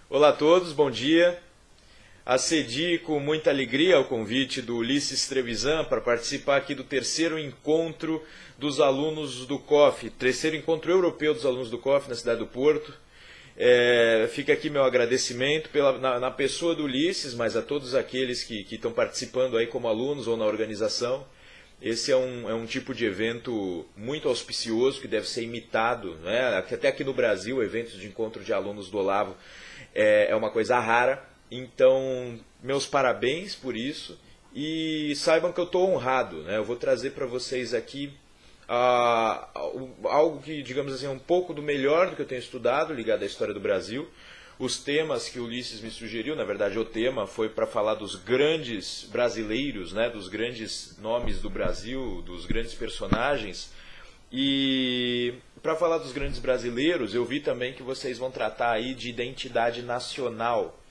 Olá a todos, bom dia. Acedi com muita alegria ao convite do Ulisses Trevisan para participar aqui do terceiro encontro dos alunos do COF, terceiro encontro europeu dos alunos do COF na cidade do Porto. Fica aqui meu agradecimento na pessoa do Ulisses, mas a todos aqueles que estão participando aí como alunos ou na organização. Esse é um tipo de evento muito auspicioso que deve ser imitado, né? Até aqui no Brasil, eventos de encontro de alunos do Olavo é uma coisa rara. Então, meus parabéns por isso e saibam que eu estou honrado, né? Eu vou trazer para vocês aqui algo que, digamos assim, é um pouco do melhor do que eu tenho estudado, ligado à história do Brasil. Os temas que o Ulisses me sugeriu, na verdade o tema foi para falar dos grandes brasileiros, né, dos grandes nomes do Brasil, dos grandes personagens. E para falar dos grandes brasileiros, eu vi também que vocês vão tratar aí de identidade nacional.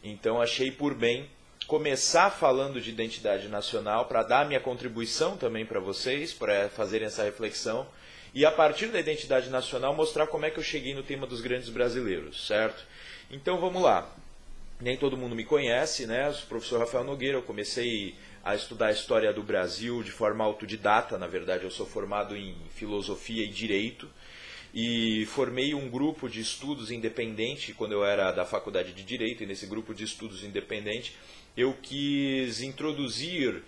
Então achei por bem começar falando de identidade nacional para dar minha contribuição também para vocês, para fazerem essa reflexão. E a partir da identidade nacional mostrar como é que eu cheguei no tema dos grandes brasileiros, certo? Então vamos lá. Nem todo mundo me conhece, né? Eu sou o professor Rafael Nogueira, eu comecei a estudar a história do Brasil de forma autodidata, na verdade eu sou formado em filosofia e direito, e formei um grupo de estudos independente quando eu era da faculdade de Direito, e nesse grupo de estudos independente eu quis introduzir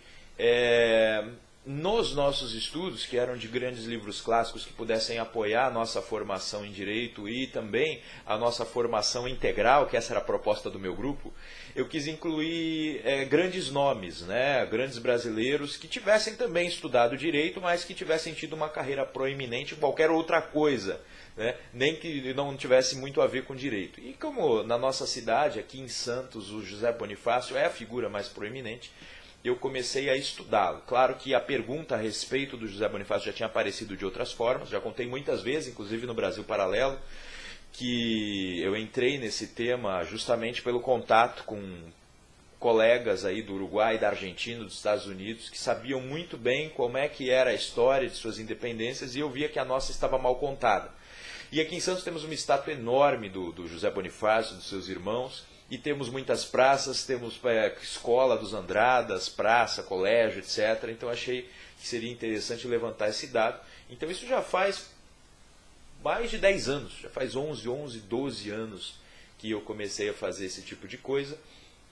nos nossos estudos, que eram de grandes livros clássicos que pudessem apoiar a nossa formação em Direito e também a nossa formação integral, que essa era a proposta do meu grupo, eu quis incluir grandes nomes, né, grandes brasileiros que tivessem também estudado Direito, mas que tivessem tido uma carreira proeminente em qualquer outra coisa, né, nem que não tivesse muito a ver com Direito. E como na nossa cidade, aqui em Santos, o José Bonifácio é a figura mais proeminente, eu comecei a estudá-lo. Claro que a pergunta a respeito do José Bonifácio já tinha aparecido de outras formas, já contei muitas vezes, inclusive no Brasil Paralelo, que eu entrei nesse tema justamente pelo contato com colegas aí do Uruguai, da Argentina, dos Estados Unidos, que sabiam muito bem como é que era a história de suas independências, e eu via que a nossa estava mal contada. E aqui em Santos temos uma estátua enorme do José Bonifácio, dos seus irmãos, e temos muitas praças, temos escola dos Andradas, praça, colégio, etc. Então achei que seria interessante levantar esse dado. Então isso já faz mais de 10 anos, já faz 11, 12 anos que eu comecei a fazer esse tipo de coisa.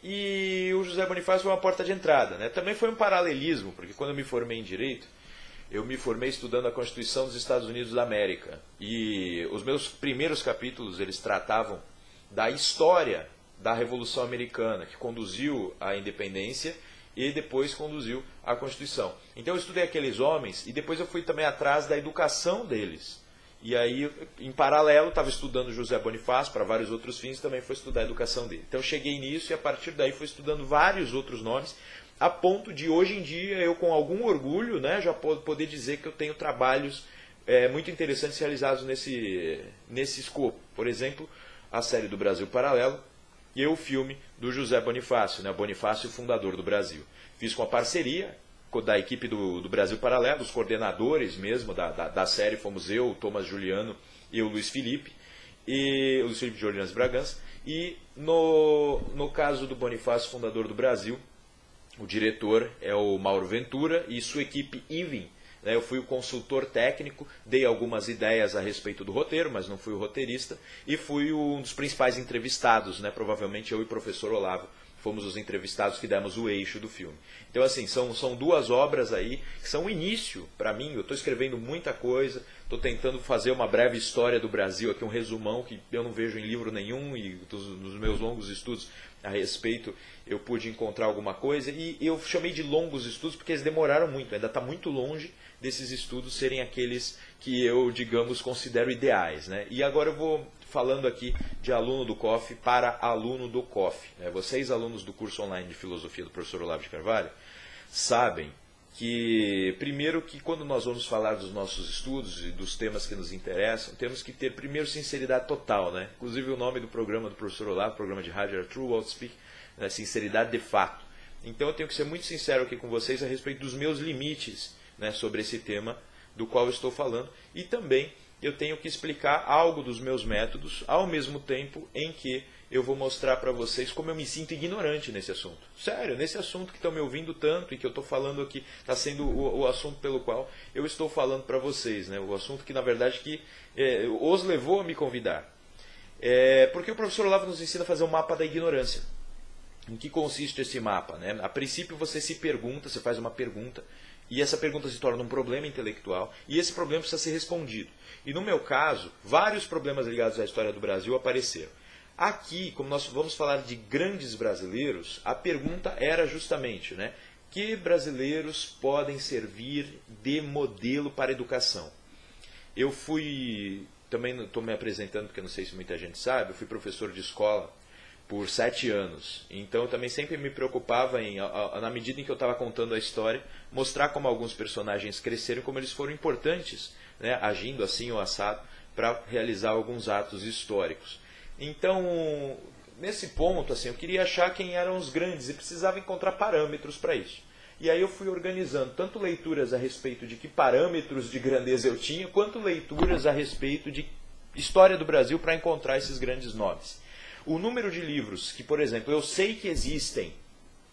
E o José Bonifácio foi uma porta de entrada, né? Também foi um paralelismo, porque quando eu me formei em Direito, eu me formei estudando a Constituição dos Estados Unidos da América. E os meus primeiros capítulos, eles tratavam da história da Revolução Americana, que conduziu à independência e depois conduziu à Constituição. Então eu estudei aqueles homens e depois eu fui também atrás da educação deles. E aí, em paralelo, estava estudando José Bonifácio para vários outros fins, também foi estudar a educação dele. Então eu cheguei nisso e a partir daí fui estudando vários outros nomes, a ponto de hoje em dia eu com algum orgulho, né, já poder dizer que eu tenho trabalhos muito interessantes realizados nesse escopo. Por exemplo, a série do Brasil Paralelo, e o filme do José Bonifácio, né, Bonifácio, fundador do Brasil. Fiz com a parceria da equipe do Brasil Paralelo, os coordenadores mesmo da série, fomos eu, o Thomas Juliano e o Luiz Felipe de Orleans Bragança. E no caso do Bonifácio, fundador do Brasil, o diretor é o Mauro Ventura e sua equipe IVIN. Eu fui o consultor técnico, dei algumas ideias a respeito do roteiro, mas não fui o roteirista, e fui um dos principais entrevistados, né? Provavelmente eu e o professor Olavo fomos os entrevistados que demos o eixo do filme. Então, assim, são duas obras aí que são o início, para mim. Eu estou escrevendo muita coisa, estou tentando fazer uma breve história do Brasil, aqui um resumão que eu não vejo em livro nenhum, e nos meus longos estudos a respeito eu pude encontrar alguma coisa, e eu chamei de longos estudos porque eles demoraram muito, ainda está muito longe desses estudos serem aqueles que eu, digamos, considero ideais, né? E agora eu vou falando aqui de aluno do COF para aluno do COF. Vocês, alunos do curso online de filosofia do professor Olavo de Carvalho, sabem que, primeiro, que quando nós vamos falar dos nossos estudos e dos temas que nos interessam, temos que ter, primeiro, sinceridade total, né? Inclusive o nome do programa do professor Olavo, programa de rádio, era True Outspeak, né? Sinceridade de fato. Então eu tenho que ser muito sincero aqui com vocês a respeito dos meus limites, né, sobre esse tema do qual eu estou falando, e também eu tenho que explicar algo dos meus métodos, ao mesmo tempo em que eu vou mostrar para vocês como eu me sinto ignorante nesse assunto. Sério, nesse assunto que estão me ouvindo tanto e que eu estou falando aqui, está sendo o assunto pelo qual eu estou falando para vocês, né? O assunto que, na verdade, os levou a me convidar. Porque o professor Olavo nos ensina a fazer um mapa da ignorância. Em que consiste esse mapa, né? A princípio você se pergunta, você faz uma pergunta, e essa pergunta se torna um problema intelectual, e esse problema precisa ser respondido. E no meu caso, vários problemas ligados à história do Brasil apareceram. Aqui, como nós vamos falar de grandes brasileiros, a pergunta era justamente, né, que brasileiros podem servir de modelo para a educação? Eu fui, também estou me apresentando porque não sei se muita gente sabe, eu fui professor de escola por 7 anos. Então eu também sempre me preocupava em, na medida em que eu estava contando a história, mostrar como alguns personagens cresceram, como eles foram importantes, né, agindo assim ou assado, para realizar alguns atos históricos. Então, nesse ponto, assim, eu queria achar quem eram os grandes e precisava encontrar parâmetros para isso. E aí eu fui organizando tanto leituras a respeito de que parâmetros de grandeza eu tinha, quanto leituras a respeito de história do Brasil para encontrar esses grandes nomes. O número de livros que, por exemplo, eu sei que existem,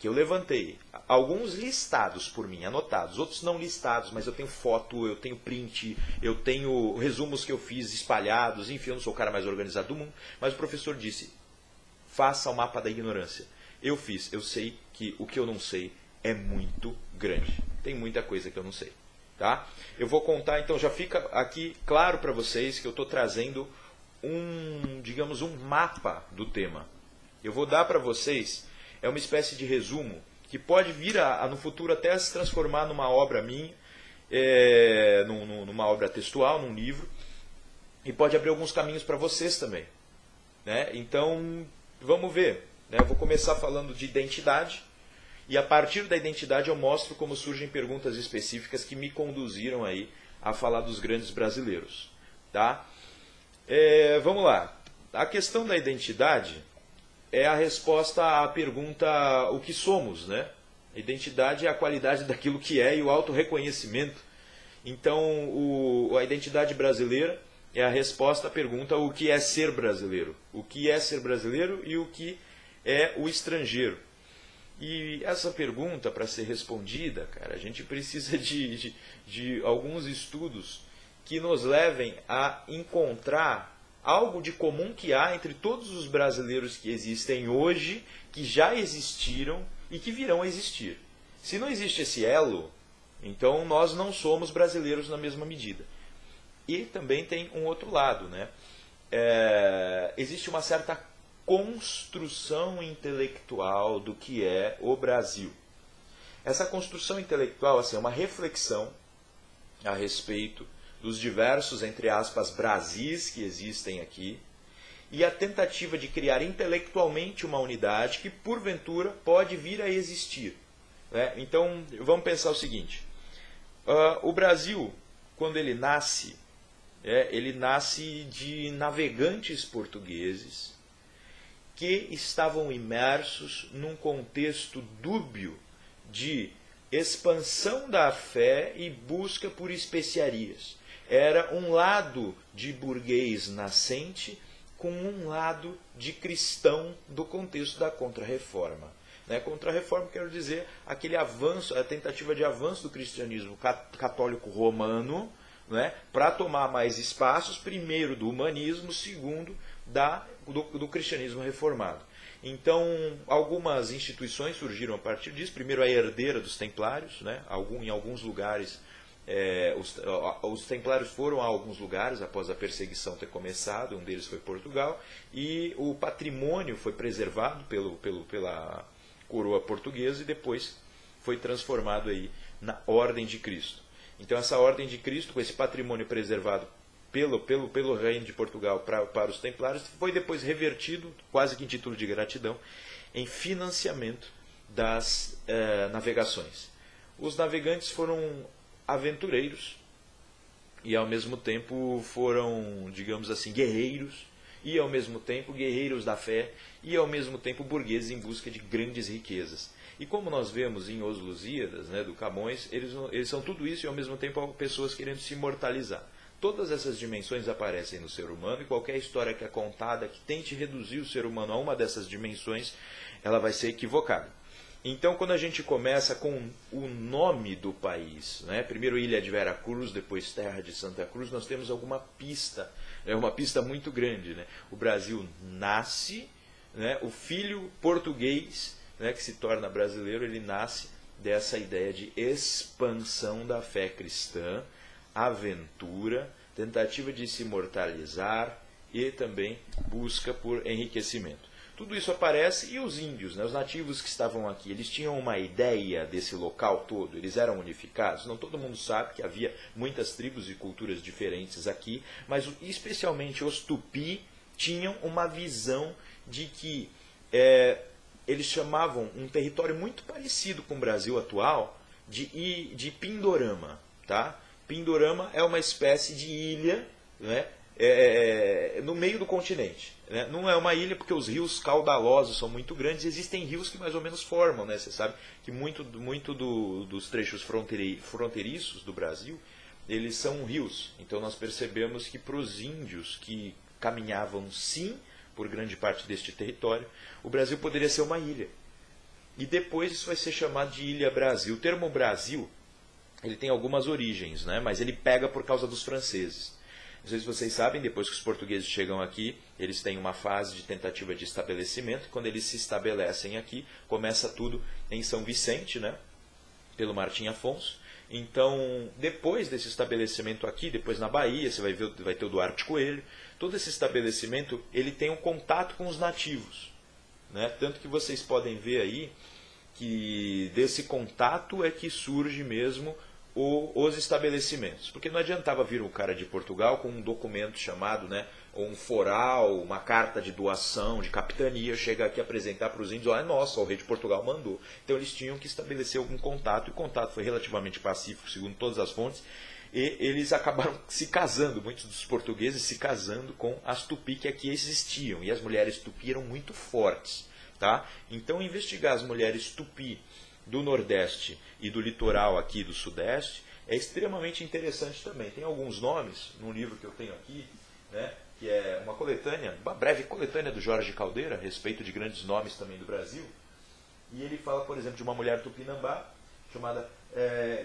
que eu levantei, alguns listados por mim, anotados, outros não listados, mas eu tenho foto, eu tenho print, eu tenho resumos que eu fiz espalhados, enfim, eu não sou o cara mais organizado do mundo, mas o professor disse, faça o mapa da ignorância. Eu fiz, eu sei que o que eu não sei é muito grande, tem muita coisa que eu não sei. Tá? Eu vou contar, então já fica aqui claro para vocês que eu estou trazendo digamos, um mapa do tema. Eu vou dar para vocês, é uma espécie de resumo, que pode vir no futuro até se transformar numa obra minha, numa obra textual, num livro, e pode abrir alguns caminhos para vocês também. Né? Então, vamos ver. Né? Eu vou começar falando de identidade, e a partir da identidade eu mostro como surgem perguntas específicas que me conduziram aí a falar dos grandes brasileiros. Tá? Vamos lá. A questão da identidade é a resposta à pergunta o que somos, né? A identidade é a qualidade daquilo que é e o autorreconhecimento. Então, a identidade brasileira é a resposta à pergunta o que é ser brasileiro. O que é ser brasileiro e o que é o estrangeiro. E essa pergunta, para ser respondida, cara, a gente precisa de alguns estudos que nos levem a encontrar algo de comum que há entre todos os brasileiros que existem hoje, que já existiram e que virão a existir. Se não existe esse elo, então nós não somos brasileiros na mesma medida. E também tem um outro lado, né? Existe uma certa construção intelectual do que é o Brasil. Essa construção intelectual assim, é uma reflexão a respeito dos diversos, entre aspas, Brasis que existem aqui, e a tentativa de criar intelectualmente uma unidade que, porventura, pode vir a existir. Né? Então, vamos pensar o seguinte. O Brasil, quando ele nasce de navegantes portugueses que estavam imersos num contexto dúbio de expansão da fé e busca por especiarias. Era um lado de burguês nascente com um lado de cristão do contexto da Contra-Reforma. Né? Contra-Reforma quero dizer aquele avanço, a tentativa de avanço do cristianismo católico romano, né? Para tomar mais espaços, primeiro do humanismo, segundo do cristianismo reformado. Então, algumas instituições surgiram a partir disso. Primeiro, a herdeira dos templários, né? Em alguns lugares, os templários foram a alguns lugares após a perseguição ter começado, um deles foi Portugal, e o patrimônio foi preservado pela coroa portuguesa e depois foi transformado aí na Ordem de Cristo. Então, essa Ordem de Cristo, com esse patrimônio preservado pelo reino de Portugal para os templários, foi depois revertido, quase que em título de gratidão, em financiamento das navegações. Os navegantes foram aventureiros e ao mesmo tempo foram, digamos assim, guerreiros, e ao mesmo tempo guerreiros da fé, e ao mesmo tempo burgueses em busca de grandes riquezas. E como nós vemos em Os Lusíadas, né, do Camões, eles são tudo isso e ao mesmo tempo pessoas querendo se imortalizar. Todas essas dimensões aparecem no ser humano e qualquer história que é contada que tente reduzir o ser humano a uma dessas dimensões, ela vai ser equivocada. Então, quando a gente começa com o nome do país, né? Primeiro Ilha de Veracruz, depois Terra de Santa Cruz, nós temos alguma pista, é uma pista muito grande, né? O Brasil nasce, né? O filho português, né, que se torna brasileiro, ele nasce dessa ideia de expansão da fé cristã, aventura, tentativa de se imortalizar e também busca por enriquecimento. Tudo isso aparece, e os índios, né, os nativos que estavam aqui, eles tinham uma ideia desse local todo, eles eram unificados. Não todo mundo sabe que havia muitas tribos e culturas diferentes aqui, mas especialmente os tupi tinham uma visão de que eles chamavam um território muito parecido com o Brasil atual de Pindorama. Tá? Pindorama é uma espécie de ilha, né, no meio do continente. Né? Não é uma ilha porque os rios caudalosos são muito grandes, existem rios que mais ou menos formam. Né? Você sabe que muito dos trechos fronteiriços do Brasil, eles são rios. Então nós percebemos que para os índios que caminhavam sim por grande parte deste território, o Brasil poderia ser uma ilha. E depois isso vai ser chamado de Ilha Brasil. O termo Brasil, ele tem algumas origens, né? Mas ele pega por causa dos franceses. Não sei se vocês sabem, depois que os portugueses chegam aqui, eles têm uma fase de tentativa de estabelecimento. Quando eles se estabelecem aqui, começa tudo em São Vicente, né? Pelo Martim Afonso. Então, depois desse estabelecimento aqui, depois na Bahia, você vai ter o Duarte Coelho. Todo esse estabelecimento, ele tem um contato com os nativos. Né? Tanto que vocês podem ver aí que desse contato é que surge mesmo os estabelecimentos. Porque não adiantava vir um cara de Portugal com um documento chamado, né, um foral, uma carta de doação, de capitania, chegar aqui e apresentar para os índios, olha, nossa, o rei de Portugal mandou. Então eles tinham que estabelecer algum contato, e o contato foi relativamente pacífico, segundo todas as fontes, e eles acabaram se casando, muitos dos portugueses se casando com as tupi que aqui existiam, e as mulheres tupi eram muito fortes. Tá? Então investigar as mulheres tupi do Nordeste e do litoral aqui do Sudeste é extremamente interessante também. Tem alguns nomes num livro que eu tenho aqui, né, que é uma coletânea, uma breve coletânea do Jorge Caldeira, a respeito de grandes nomes também do Brasil. E ele fala, por exemplo, de uma mulher tupinambá chamada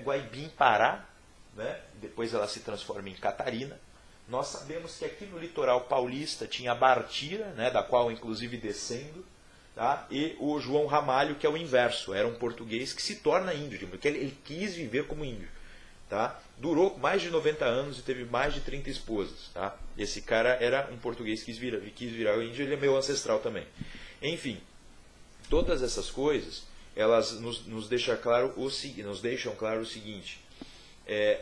Guaibim Pará, né? Depois ela se transforma em Catarina. Nós sabemos que aqui no litoral paulista tinha a Bartira, né, da qual inclusive descendo, tá? E o João Ramalho, que é o inverso, era um português que se torna índio, porque ele quis viver como índio. Tá? Durou mais de 90 anos e teve mais de 30 esposas. Tá? Esse cara era um português que quis virar índio, ele é meu ancestral também. Enfim, todas essas coisas, elas nos deixam claro o seguinte,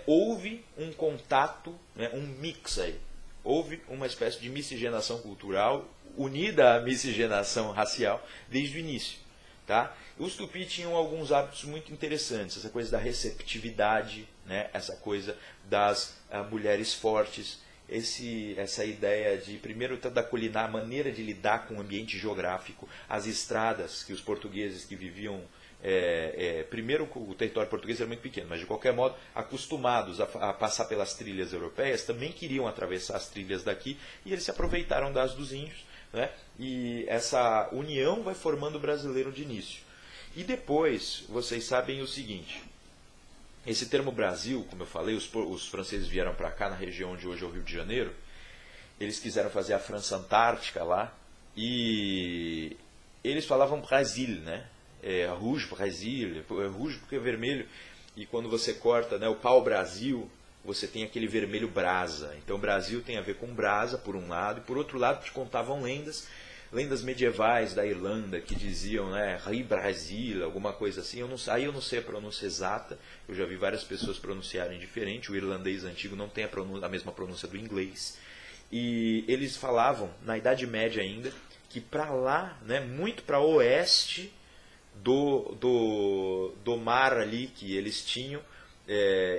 houve um contato, né, um mix aí, houve uma espécie de miscigenação cultural unida à miscigenação racial desde o início. Tá? Os tupi tinham alguns hábitos muito interessantes, essa coisa da receptividade, né? Essa coisa das mulheres fortes, essa ideia de, primeiro, da culinária, maneira de lidar com o ambiente geográfico, as estradas que os portugueses que viviam, primeiro o território português era muito pequeno, mas de qualquer modo, acostumados a passar pelas trilhas europeias, também queriam atravessar as trilhas daqui, e eles se aproveitaram das dos índios, né? E essa união vai formando o brasileiro de início. E depois, vocês sabem o seguinte, esse termo Brasil, como eu falei, os franceses vieram para cá, na região onde hoje é o Rio de Janeiro, eles quiseram fazer a França Antártica lá, e eles falavam Brasil, né? Rouge Brasil, rouge porque é vermelho, e quando você corta, né, o pau-brasil, você tem aquele vermelho brasa. Então, Brasil tem a ver com brasa, por um lado, e por outro lado te contavam lendas medievais da Irlanda, que diziam, né, Rei Brasil, alguma coisa assim. Aí eu não sei a pronúncia exata, eu já vi várias pessoas pronunciarem diferente, o irlandês antigo não tem a mesma pronúncia do inglês. E eles falavam, na Idade Média ainda, que para lá, né, muito para oeste do mar ali que eles tinham,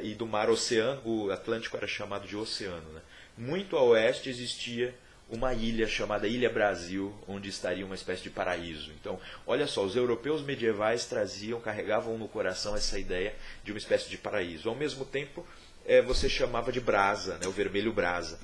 e do mar oceano, o Atlântico era chamado de oceano, né? Muito a oeste existia uma ilha chamada Ilha Brasil, onde estaria uma espécie de paraíso. Então, olha só, os europeus medievais carregavam no coração essa ideia de uma espécie de paraíso. Ao mesmo tempo, você chamava de brasa, né? O vermelho brasa.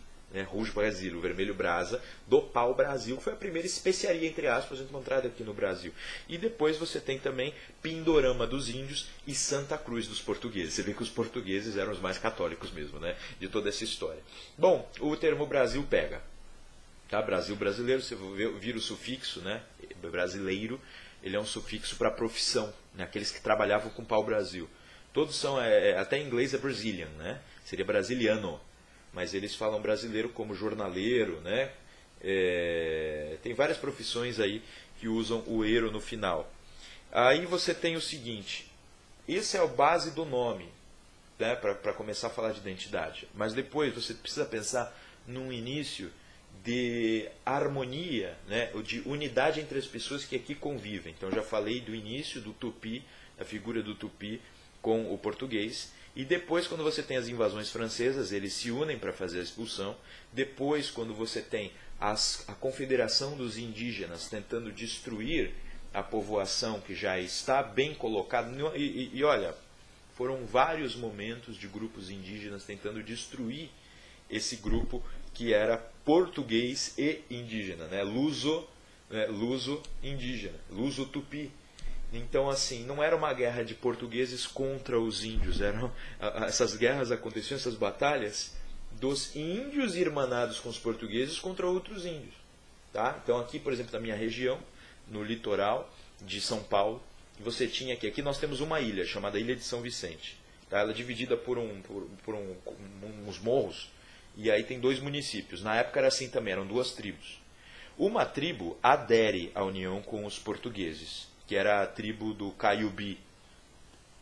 Rouge Brasil, o vermelho brasa, do pau-brasil, que foi a primeira especiaria, entre aspas, encontrada aqui no Brasil. E depois você tem também Pindorama dos índios e Santa Cruz dos portugueses. Você vê que os portugueses eram os mais católicos mesmo, né, de toda essa história. Bom, o termo Brasil pega. Tá? Brasil, brasileiro, você vira o sufixo, né, brasileiro, ele é um sufixo para profissão, né, aqueles que trabalhavam com pau-brasil. Todos são, até em inglês é Brazilian, né, seria brasiliano. Mas eles falam brasileiro como jornaleiro, né? Tem várias profissões aí que usam o eiro no final. Aí você tem o seguinte, esse é a base do nome, né? Para começar a falar de identidade. Mas depois você precisa pensar num início de harmonia, né? De unidade entre as pessoas que aqui convivem. Então já falei do início do tupi, da figura do tupi com o português. E depois, quando você tem as invasões francesas, eles se unem para fazer a expulsão. Depois, quando você tem a confederação dos indígenas tentando destruir a povoação que já está bem colocada. E olha, foram vários momentos de grupos indígenas tentando destruir esse grupo que era português e indígena, né? Luso-indígena, luso-tupi. Então, assim, não era uma guerra de portugueses contra os índios. Essas guerras aconteciam, essas batalhas, dos índios irmanados com os portugueses contra outros índios. Tá? Então, aqui, por exemplo, na minha região, no litoral de São Paulo, você tinha aqui nós temos uma ilha, chamada Ilha de São Vicente. Tá? Ela é dividida por uns morros, e aí tem 2 municípios. Na época era assim também, eram 2 tribos. Uma tribo adere à união com os portugueses, que era a tribo do Caiubi.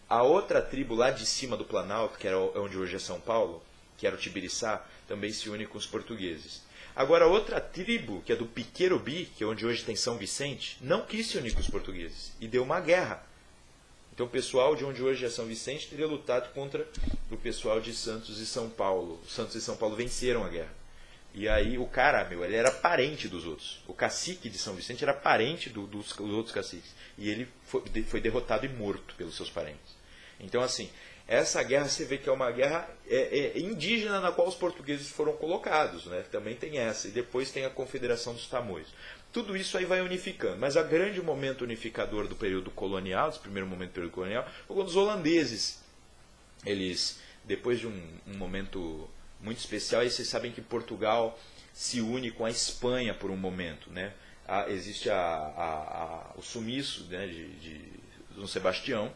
A outra tribo lá de cima do Planalto, que era onde hoje é São Paulo, que era o Tibiriçá, também se une com os portugueses. Agora, outra tribo, que é do Piquerubi, que é onde hoje tem São Vicente, não quis se unir com os portugueses e deu uma guerra. Então o pessoal de onde hoje é São Vicente teria lutado contra o pessoal de Santos e São Paulo. Santos e São Paulo venceram a guerra. E aí o cara, ele era parente dos outros. O cacique de São Vicente era parente dos outros caciques. E ele foi derrotado e morto pelos seus parentes. Então, assim, essa guerra você vê que é uma guerra indígena na qual os portugueses foram colocados, né? Também tem essa. E depois tem a Confederação dos Tamoios. Tudo isso aí vai unificando. Mas o grande momento unificador do período colonial, desse primeiro momento do período colonial, foi quando os holandeses, eles, depois de um momento muito especial, e vocês sabem que Portugal se une com a Espanha por um momento, né? Existe o sumiço, né, de Dom Sebastião,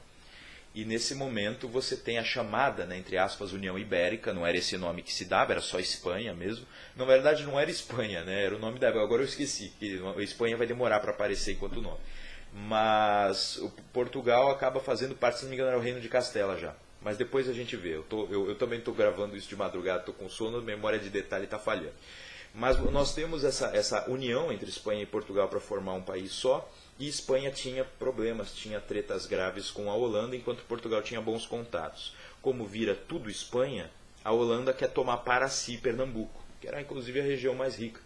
e nesse momento você tem a chamada, né, entre aspas, União Ibérica. Não era esse nome que se dava, era só Espanha mesmo. Na verdade não era Espanha, né, era o nome da época. Agora eu esqueci, que a Espanha vai demorar para aparecer enquanto nome. Mas o Portugal acaba fazendo parte, se não me engano, era o Reino de Castela já. Mas depois a gente vê. Eu também estou gravando isso de madrugada, estou com sono, a memória de detalhe está falhando. Mas nós temos essa união entre Espanha e Portugal para formar um país só, e Espanha tinha problemas, tinha tretas graves com a Holanda, enquanto Portugal tinha bons contatos. Como vira tudo Espanha, a Holanda quer tomar para si Pernambuco, que era inclusive a região mais rica.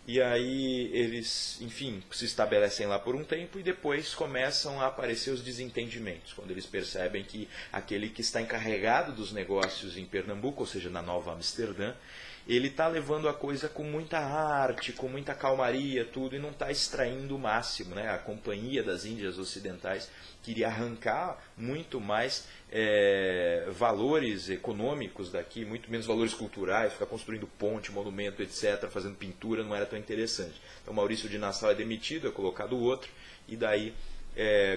E aí eles, enfim, se estabelecem lá por um tempo e depois começam a aparecer os desentendimentos, quando eles percebem que aquele que está encarregado dos negócios em Pernambuco, ou seja, na Nova Amsterdã, ele está levando a coisa com muita arte, com muita calmaria, tudo, e não está extraindo o máximo, né? A Companhia das Índias Ocidentais queria arrancar muito mais valores econômicos daqui, muito menos valores culturais, ficar construindo ponte, monumento, etc., fazendo pintura, não era tão interessante. Então Maurício de Nassau é demitido, é colocado outro, e daí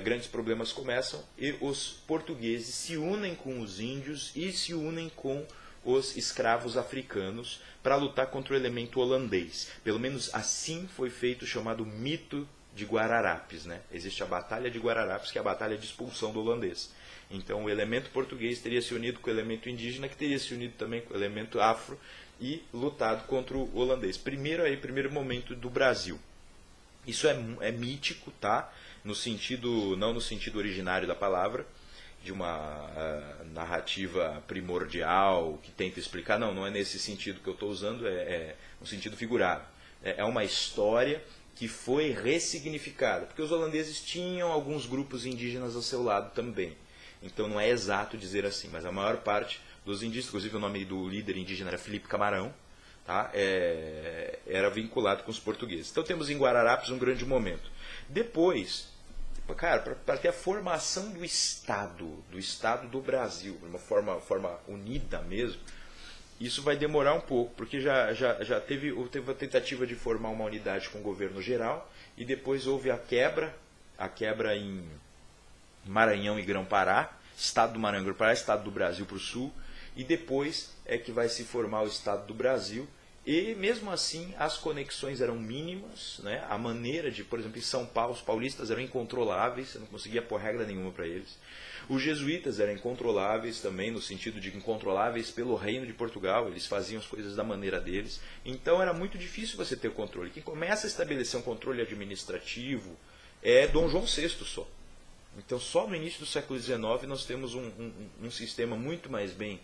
grandes problemas começam, e os portugueses se unem com os índios e se unem com os escravos africanos para lutar contra o elemento holandês. Pelo menos assim foi feito o chamado mito de Guararapes, né? Existe a Batalha de Guararapes, que é a batalha de expulsão do holandês. Então o elemento português teria se unido com o elemento indígena, que teria se unido também com o elemento afro e lutado contra o holandês. Primeiro momento do Brasil. Isso é mítico, tá? No sentido, não no sentido originário da palavra, de uma narrativa primordial que tenta explicar. Não é nesse sentido que eu estou usando, é um sentido figurado. É uma história que foi ressignificada, porque os holandeses tinham alguns grupos indígenas ao seu lado também. Então não é exato dizer assim, mas a maior parte dos indígenas, inclusive o nome do líder indígena era Felipe Camarão, tá? Era vinculado com os portugueses. Então temos em Guararapes um grande momento. Depois, cara, para ter a formação do Estado do Brasil, de uma forma unida mesmo, isso vai demorar um pouco, porque já teve a tentativa de formar uma unidade com o governo geral, e depois houve a quebra em Maranhão e Grão-Pará, Estado do Maranhão e Grão-Pará, Estado do Brasil para o Sul, e depois é que vai se formar o Estado do Brasil, e mesmo assim as conexões eram mínimas, né? A maneira de, por exemplo, em São Paulo, os paulistas eram incontroláveis, você não conseguia pôr regra nenhuma para eles. Os jesuítas eram incontroláveis também, no sentido de incontroláveis pelo reino de Portugal, eles faziam as coisas da maneira deles, então era muito difícil você ter o controle. Quem começa a estabelecer um controle administrativo é Dom João VI só. Então só no início do século XIX nós temos um sistema muito mais bem,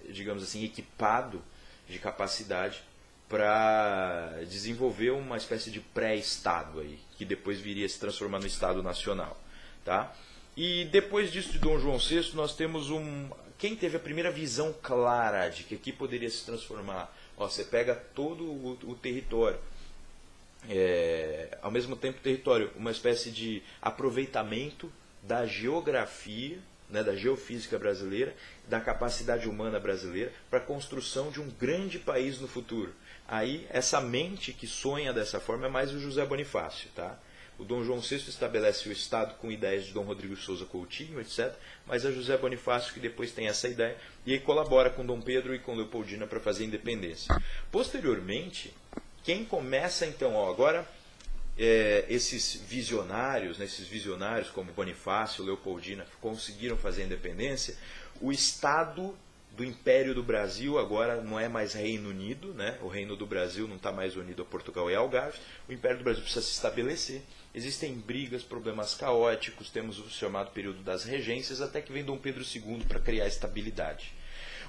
digamos assim, equipado de capacidade para desenvolver uma espécie de pré-estado aí, que depois viria a se transformar no Estado Nacional, tá? E depois disso de Dom João VI nós temos quem teve a primeira visão clara de que aqui poderia se transformar. Você pega todo o território, ao mesmo tempo território, uma espécie de aproveitamento da geografia, né, da geofísica brasileira, da capacidade humana brasileira para a construção de um grande país no futuro. Aí, essa mente que sonha dessa forma é mais o José Bonifácio. Tá? O Dom João VI estabelece o Estado com ideias de Dom Rodrigo de Souza Coutinho, etc., mas é José Bonifácio que depois tem essa ideia e aí colabora com Dom Pedro e com Leopoldina para fazer a independência. Posteriormente, quem começa então, agora... esses visionários, né, esses visionários como Bonifácio, Leopoldina, conseguiram fazer a independência. O Estado do Império do Brasil agora não é mais Reino Unido, né? O Reino do Brasil não está mais unido a Portugal e Algarve. O Império do Brasil precisa se estabelecer. Existem brigas, problemas caóticos, temos o chamado período das regências, até que vem Dom Pedro II para criar estabilidade.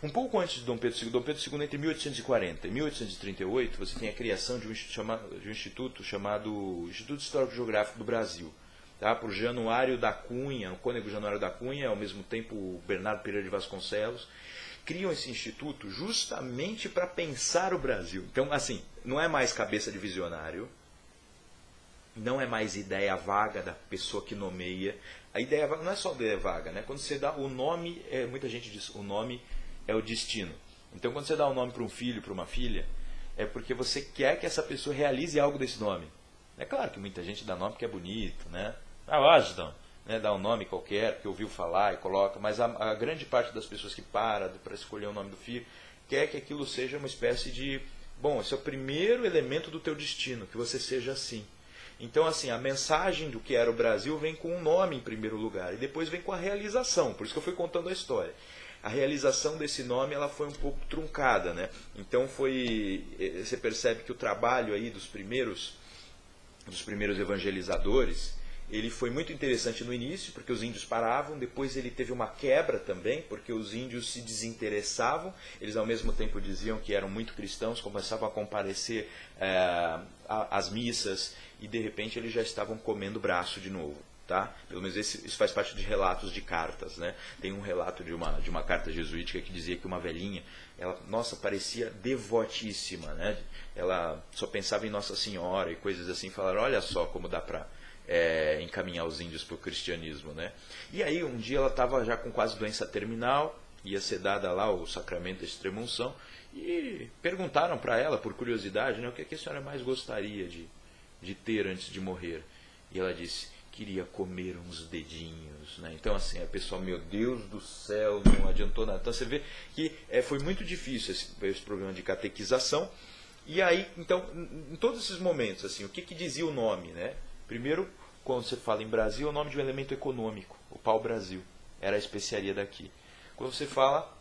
Um pouco antes de Dom Pedro II, entre 1840 e 1838, você tem a criação de um instituto chamado Instituto Histórico Geográfico do Brasil, tá? Por Januário da Cunha, o cônego Januário da Cunha, ao mesmo tempo o Bernardo Pereira de Vasconcelos, criam esse instituto justamente para pensar o Brasil. Então, assim, não é mais cabeça de visionário, não é mais ideia vaga da pessoa que nomeia. A ideia vaga não é só ideia vaga, né? Quando você dá o nome, muita gente diz, o nome é o destino. Então, quando você dá um nome para um filho, para uma filha, é porque você quer que essa pessoa realize algo desse nome. É claro que muita gente dá nome porque é bonito, né? Lógico, né? Dá um nome qualquer, que ouviu falar e coloca, mas a grande parte das pessoas que para escolher o nome do filho quer que aquilo seja uma espécie de, bom, esse é o primeiro elemento do teu destino, que você seja assim. Então, assim, a mensagem do que era o Brasil vem com um nome em primeiro lugar, e depois vem com a realização, por isso que eu fui contando a história. A realização desse nome ela foi um pouco truncada, né? Então você percebe que o trabalho aí dos primeiros evangelizadores, ele foi muito interessante no início, porque os índios paravam, depois ele teve uma quebra também, porque os índios se desinteressavam, eles ao mesmo tempo diziam que eram muito cristãos, começavam a comparecer às missas, e de repente eles já estavam comendo braço de novo. Tá? Pelo menos isso faz parte de relatos de cartas, né? Tem um relato de uma carta jesuítica que dizia que uma velhinha, ela, nossa, parecia devotíssima, né? Ela só pensava em Nossa Senhora e coisas assim. Falaram, olha só como dá para encaminhar os índios para o cristianismo, né? E aí um dia ela estava já com quase doença terminal, ia ser dada lá o sacramento da extrema-unção, e perguntaram para ela, por curiosidade, né, o que a senhora mais gostaria de ter antes de morrer? E ela disse, queria comer uns dedinhos, né? Então, assim, a pessoa, meu Deus do céu, não adiantou nada. Então, você vê que foi muito difícil esse programa de catequização. E aí, então, em todos esses momentos, assim, o que dizia o nome, né? Primeiro, quando você fala em Brasil, é o nome de um elemento econômico, o pau-brasil, era a especiaria daqui. Quando você fala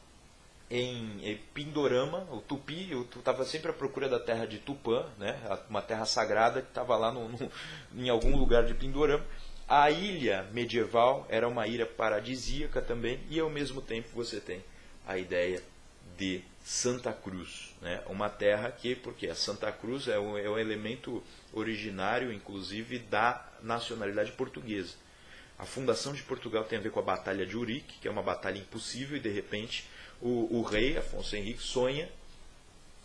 em Pindorama, o Tupi, eu estava sempre à procura da terra de Tupã, né? Uma terra sagrada que estava lá em algum lugar de Pindorama. A ilha medieval era uma ilha paradisíaca também, e ao mesmo tempo você tem a ideia de Santa Cruz, né? Uma terra porque a Santa Cruz é um elemento originário, inclusive, da nacionalidade portuguesa. A fundação de Portugal tem a ver com a Batalha de Urique, que é uma batalha impossível, e de repente o rei, Afonso Henrique, sonha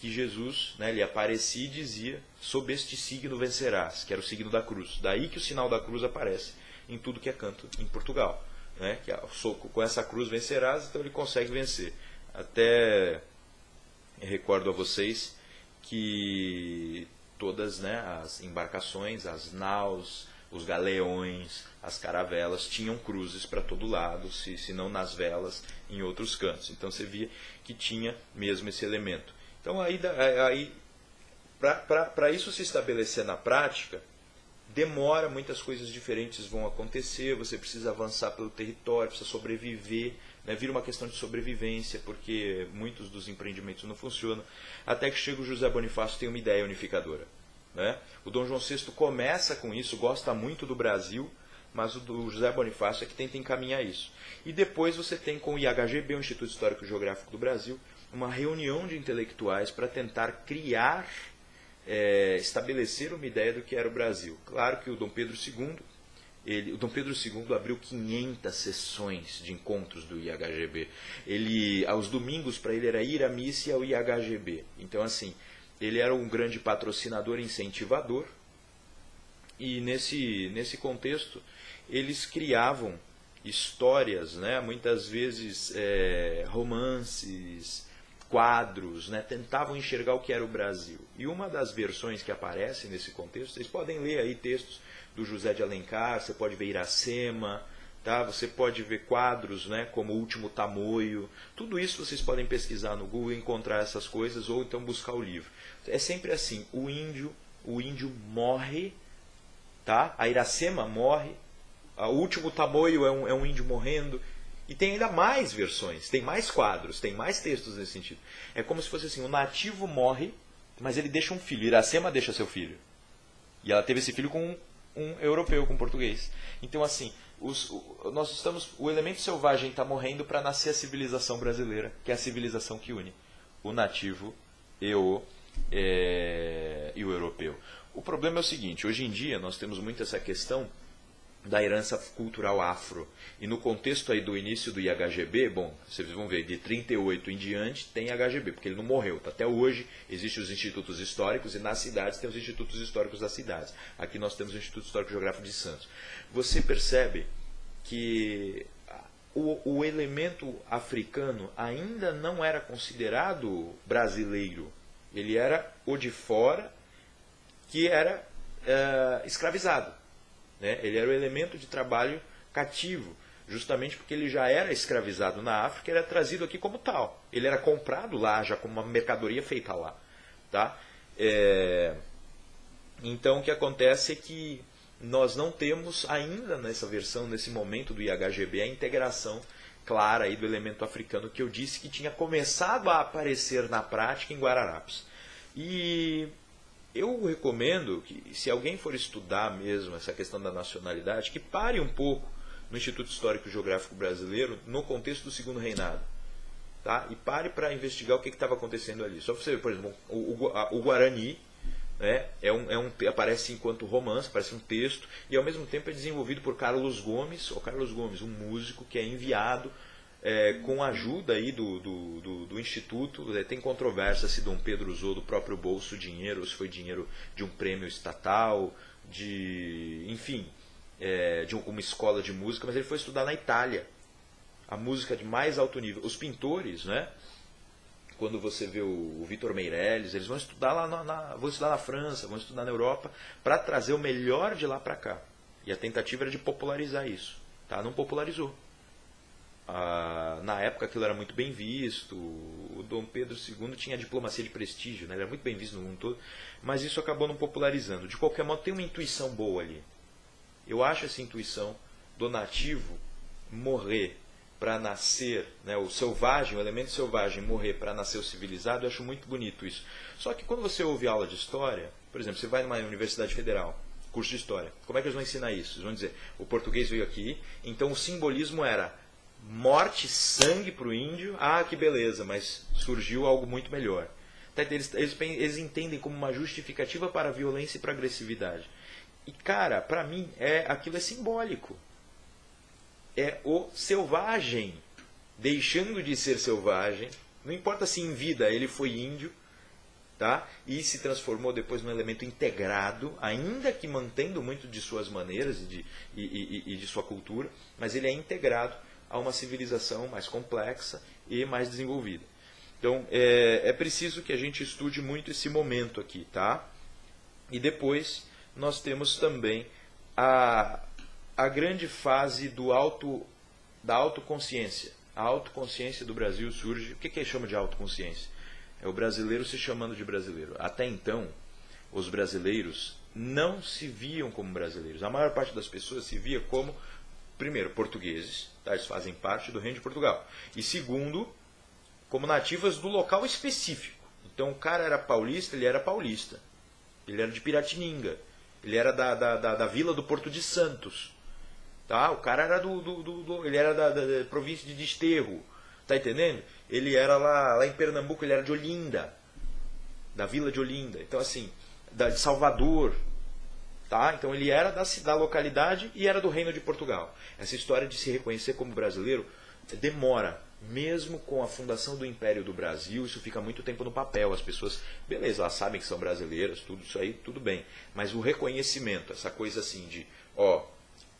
que Jesus, né, lhe aparecia e dizia: sob este signo vencerás, que era o signo da cruz. Daí que o sinal da cruz aparece em tudo que é canto em Portugal. Né, que com essa cruz vencerás, então ele consegue vencer. Até recordo a vocês que todas, né, as embarcações, as naus, os galeões, as caravelas tinham cruzes para todo lado, se não nas velas, em outros cantos. Então você via que tinha mesmo esse elemento. Então aí para isso se estabelecer na prática, demora, muitas coisas diferentes vão acontecer, você precisa avançar pelo território, precisa sobreviver, né? Vira uma questão de sobrevivência, porque muitos dos empreendimentos não funcionam, até que chega o José Bonifácio, tem uma ideia unificadora. Né? O Dom João VI começa com isso, gosta muito do Brasil, mas o José Bonifácio é que tenta encaminhar isso. E depois você tem com o IHGB, o Instituto Histórico e Geográfico do Brasil, uma reunião de intelectuais para tentar criar, estabelecer uma ideia do que era o Brasil. Claro que o Dom Pedro II, o Dom Pedro II abriu 500 sessões de encontros do IHGB. Aos domingos, para ele, era ir à missa e ao IHGB. Então, assim, ele era um grande patrocinador e incentivador. E nesse contexto, eles criavam histórias, né, muitas vezes romances, quadros, né, tentavam enxergar o que era o Brasil. E uma das versões que aparece nesse contexto, vocês podem ler aí textos do José de Alencar, você pode ver Iracema, tá? Você pode ver quadros, né, como O Último Tamoio, tudo isso vocês podem pesquisar no Google, encontrar essas coisas, ou então buscar o livro. É sempre assim, o índio morre, tá? A Iracema morre, o Último Tamoio é um índio morrendo, e tem ainda mais versões, tem mais quadros, tem mais textos nesse sentido. É como se fosse assim, o nativo morre, mas ele deixa um filho, Iracema deixa seu filho. E ela teve esse filho com um europeu, com um português. Então, assim, o elemento selvagem está morrendo para nascer a civilização brasileira, que é a civilização que une o nativo e o europeu. O problema é o seguinte, hoje em dia nós temos muito essa questão da herança cultural afro. E no contexto aí do início do IHGB, bom, vocês vão ver, de 38 em diante tem IHGB, porque ele não morreu. Tá? Até hoje existem os institutos históricos e nas cidades tem os institutos históricos das cidades. Aqui nós temos o Instituto Histórico Geográfico de Santos. Você percebe que o elemento africano ainda não era considerado brasileiro. Ele era o de fora que era escravizado. Né? Ele era o elemento de trabalho cativo, justamente porque ele já era escravizado na África, ele era trazido aqui como tal. Ele era comprado lá, já como uma mercadoria feita lá. Tá? Então o que acontece é que nós não temos ainda nessa versão, nesse momento do IHGB, a integração clara aí do elemento africano que eu disse que tinha começado a aparecer na prática em Guararapes. E eu recomendo que, se alguém for estudar mesmo essa questão da nacionalidade, que pare um pouco no Instituto Histórico e Geográfico Brasileiro no contexto do Segundo Reinado. Tá? E pare para investigar o que estava acontecendo ali. Só para você ver, por exemplo, o Guarani, né, aparece enquanto romance, parece um texto, e ao mesmo tempo é desenvolvido por Carlos Gomes, um músico que é enviado com a ajuda aí do Instituto. Tem controvérsia se Dom Pedro usou do próprio bolso dinheiro, ou se foi dinheiro de um prêmio estatal, enfim, de uma escola de música, mas ele foi estudar na Itália a música de mais alto nível. Os pintores, né, quando você vê o Vitor Meirelles, eles vão estudar vão estudar na França, vão estudar na Europa, para trazer o melhor de lá para cá. E a tentativa era de popularizar isso. Tá? Não popularizou. Na época aquilo era muito bem visto, o Dom Pedro II tinha diplomacia de prestígio, né? Ele era muito bem visto no mundo todo, mas isso acabou não popularizando. De qualquer modo, tem uma intuição boa ali. Eu acho essa intuição do nativo morrer para nascer, né, o selvagem, o elemento selvagem morrer para nascer o civilizado, eu acho muito bonito isso. Só que quando você ouve aula de história, por exemplo, você vai numa universidade federal, curso de história, como é que eles vão ensinar isso? Eles vão dizer, o português veio aqui, então o simbolismo era morte, sangue para o índio, que beleza, mas surgiu algo muito melhor. Eles entendem como uma justificativa para a violência e para a agressividade. E cara, para mim, aquilo é simbólico. é o selvagem, deixando de ser selvagem, não importa se em vida ele foi índio, tá? E se transformou depois num elemento integrado, ainda que mantendo muito de suas maneiras e de sua cultura, mas ele é integrado a uma civilização mais complexa e mais desenvolvida. Então, é preciso que a gente estude muito esse momento aqui, tá? E depois nós temos também a grande fase da autoconsciência. A autoconsciência do Brasil surge... O que chama de autoconsciência? É o brasileiro se chamando de brasileiro. Até então, os brasileiros não se viam como brasileiros. A maior parte das pessoas se via como, primeiro, portugueses, tá? Eles fazem parte do Reino de Portugal. E segundo, como nativas do local específico. Então o cara era paulista, ele era paulista. Ele era de Piratininga. Ele era da vila do Porto de Santos. Tá? O cara era ele era da província de Desterro. Tá entendendo? Ele era lá em Pernambuco, ele era de Olinda. Da vila de Olinda. Então assim, de Salvador. Tá? Então ele era da localidade e era do Reino de Portugal. Essa história de se reconhecer como brasileiro demora. Mesmo com a fundação do Império do Brasil, isso fica muito tempo no papel. As pessoas, beleza, elas sabem que são brasileiras, tudo isso aí, tudo bem. Mas o reconhecimento, essa coisa assim de,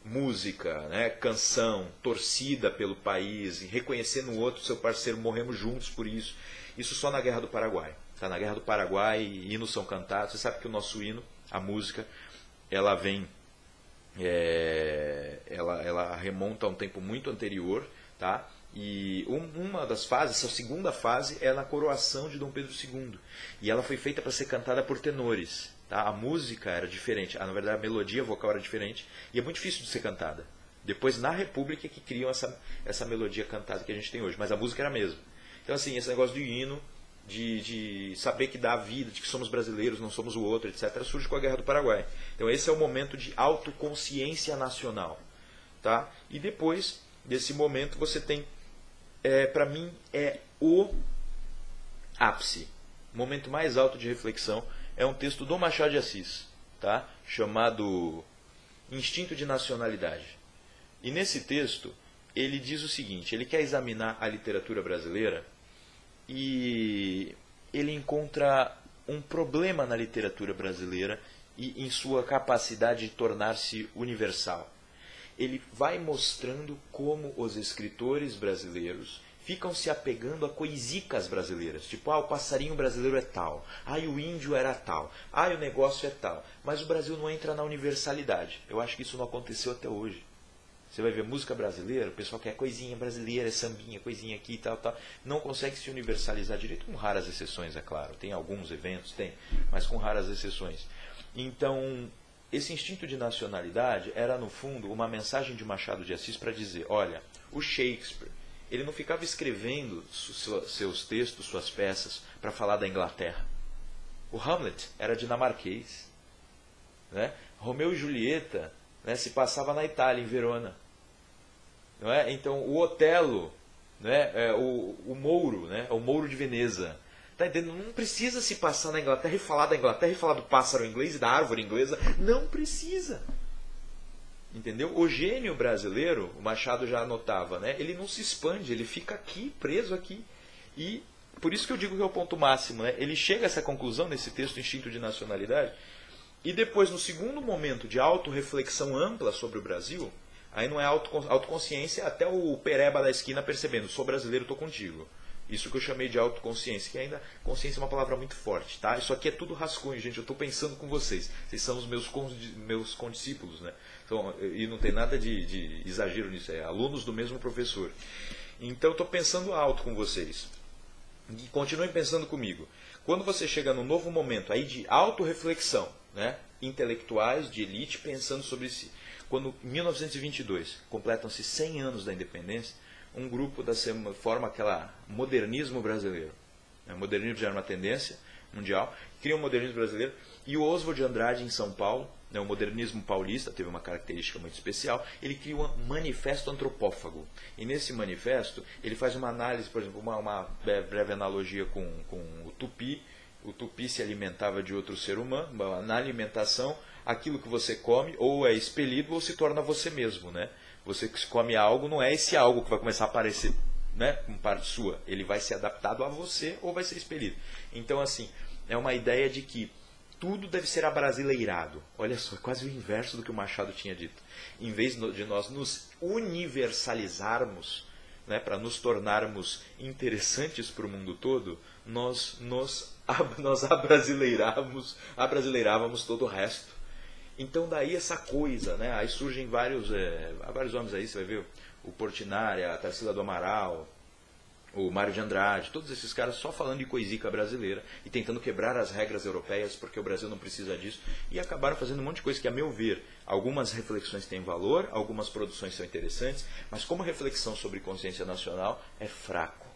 música, né, canção, torcida pelo país, reconhecer no outro seu parceiro, morremos juntos por isso. Isso só na Guerra do Paraguai. Tá? Na Guerra do Paraguai, hinos são cantados. Você sabe que o nosso hino, a música, ela vem, ela remonta a um tempo muito anterior, tá? E uma das fases, essa segunda fase, é na coroação de Dom Pedro II. E ela foi feita para ser cantada por tenores. Tá? A música era diferente, na verdade a melodia vocal era diferente. E é muito difícil de ser cantada. Depois, na República, que criam essa melodia cantada que a gente tem hoje. Mas a música era a mesma. Então, assim, esse negócio do hino, de saber que dá a vida, de que somos brasileiros, não somos o outro, etc., surge com a Guerra do Paraguai. Então, esse é o momento de autoconsciência nacional. Tá? E depois desse momento, você tem... para mim, é o ápice. O momento mais alto de reflexão é um texto do Machado de Assis, tá? Chamado Instinto de Nacionalidade. E nesse texto, ele diz o seguinte, ele quer examinar a literatura brasileira e ele encontra um problema na literatura brasileira e em sua capacidade de tornar-se universal. Ele vai mostrando como os escritores brasileiros ficam se apegando a coisicas brasileiras. Tipo, o passarinho brasileiro é tal. O índio era tal. O negócio é tal. Mas o Brasil não entra na universalidade. Eu acho que isso não aconteceu até hoje. Você vai ver música brasileira, o pessoal quer coisinha brasileira, sambinha, coisinha aqui e tal, tal. Não consegue se universalizar direito, com raras exceções, é claro. Tem alguns eventos, mas com raras exceções. Então... esse instinto de nacionalidade era, no fundo, uma mensagem de Machado de Assis para dizer, olha, o Shakespeare, ele não ficava escrevendo seus textos, suas peças, para falar da Inglaterra. O Hamlet era dinamarquês. Né? Romeu e Julieta, né, se passava na Itália, em Verona. Não é? Então, o Otelo, né, o Mouro, né, o Mouro de Veneza. Tá entendendo? Não precisa se passar na Inglaterra e falar da Inglaterra e falar do pássaro inglês e da árvore inglesa. Não precisa. Entendeu? O gênio brasileiro, o Machado já anotava, né? Ele não se expande, ele fica aqui, preso aqui. E por isso que eu digo que é o ponto máximo. Né? Ele chega a essa conclusão nesse texto Instinto de Nacionalidade. E depois, no segundo momento de autorreflexão ampla sobre o Brasil, aí não é autoconsciência, até o pereba da esquina percebendo, sou brasileiro, estou contigo. Isso que eu chamei de autoconsciência, que ainda consciência é uma palavra muito forte, tá? Isso aqui é tudo rascunho, gente, eu estou pensando com vocês. Vocês são os meus condiscípulos, né? Então, e não tem nada de exagero nisso, é alunos do mesmo professor. Então, eu estou pensando alto com vocês. E continuem pensando comigo. Quando você chega num novo momento aí de autorreflexão, né? Intelectuais de elite pensando sobre si. Quando, em 1922, completam-se 100 anos da independência, um grupo forma aquela modernismo brasileiro. O modernismo já era uma tendência mundial, cria um modernismo brasileiro, e o Oswald de Andrade, em São Paulo, o modernismo paulista, teve uma característica muito especial, ele cria um manifesto antropófago. E nesse manifesto, ele faz uma análise, por exemplo, uma breve analogia com o tupi. O tupi se alimentava de outro ser humano. Na alimentação, aquilo que você come ou é expelido ou se torna você mesmo, né? Você come algo, não é esse algo que vai começar a aparecer, né, como parte sua. Ele vai ser adaptado a você ou vai ser expelido. Então, assim, é uma ideia de que tudo deve ser abrasileirado. Olha só, é quase o inverso do que o Machado tinha dito. Em vez de nós nos universalizarmos, né, para nos tornarmos interessantes para o mundo todo, nós abrasileirávamos todo o resto. Então daí essa coisa, né? Aí surgem vários homens aí, você vai ver o Portinari, a Tarsila do Amaral, o Mário de Andrade, todos esses caras só falando de coisica brasileira e tentando quebrar as regras europeias porque o Brasil não precisa disso, e acabaram fazendo um monte de coisa que, a meu ver, algumas reflexões têm valor, algumas produções são interessantes, mas como reflexão sobre consciência nacional é fraco,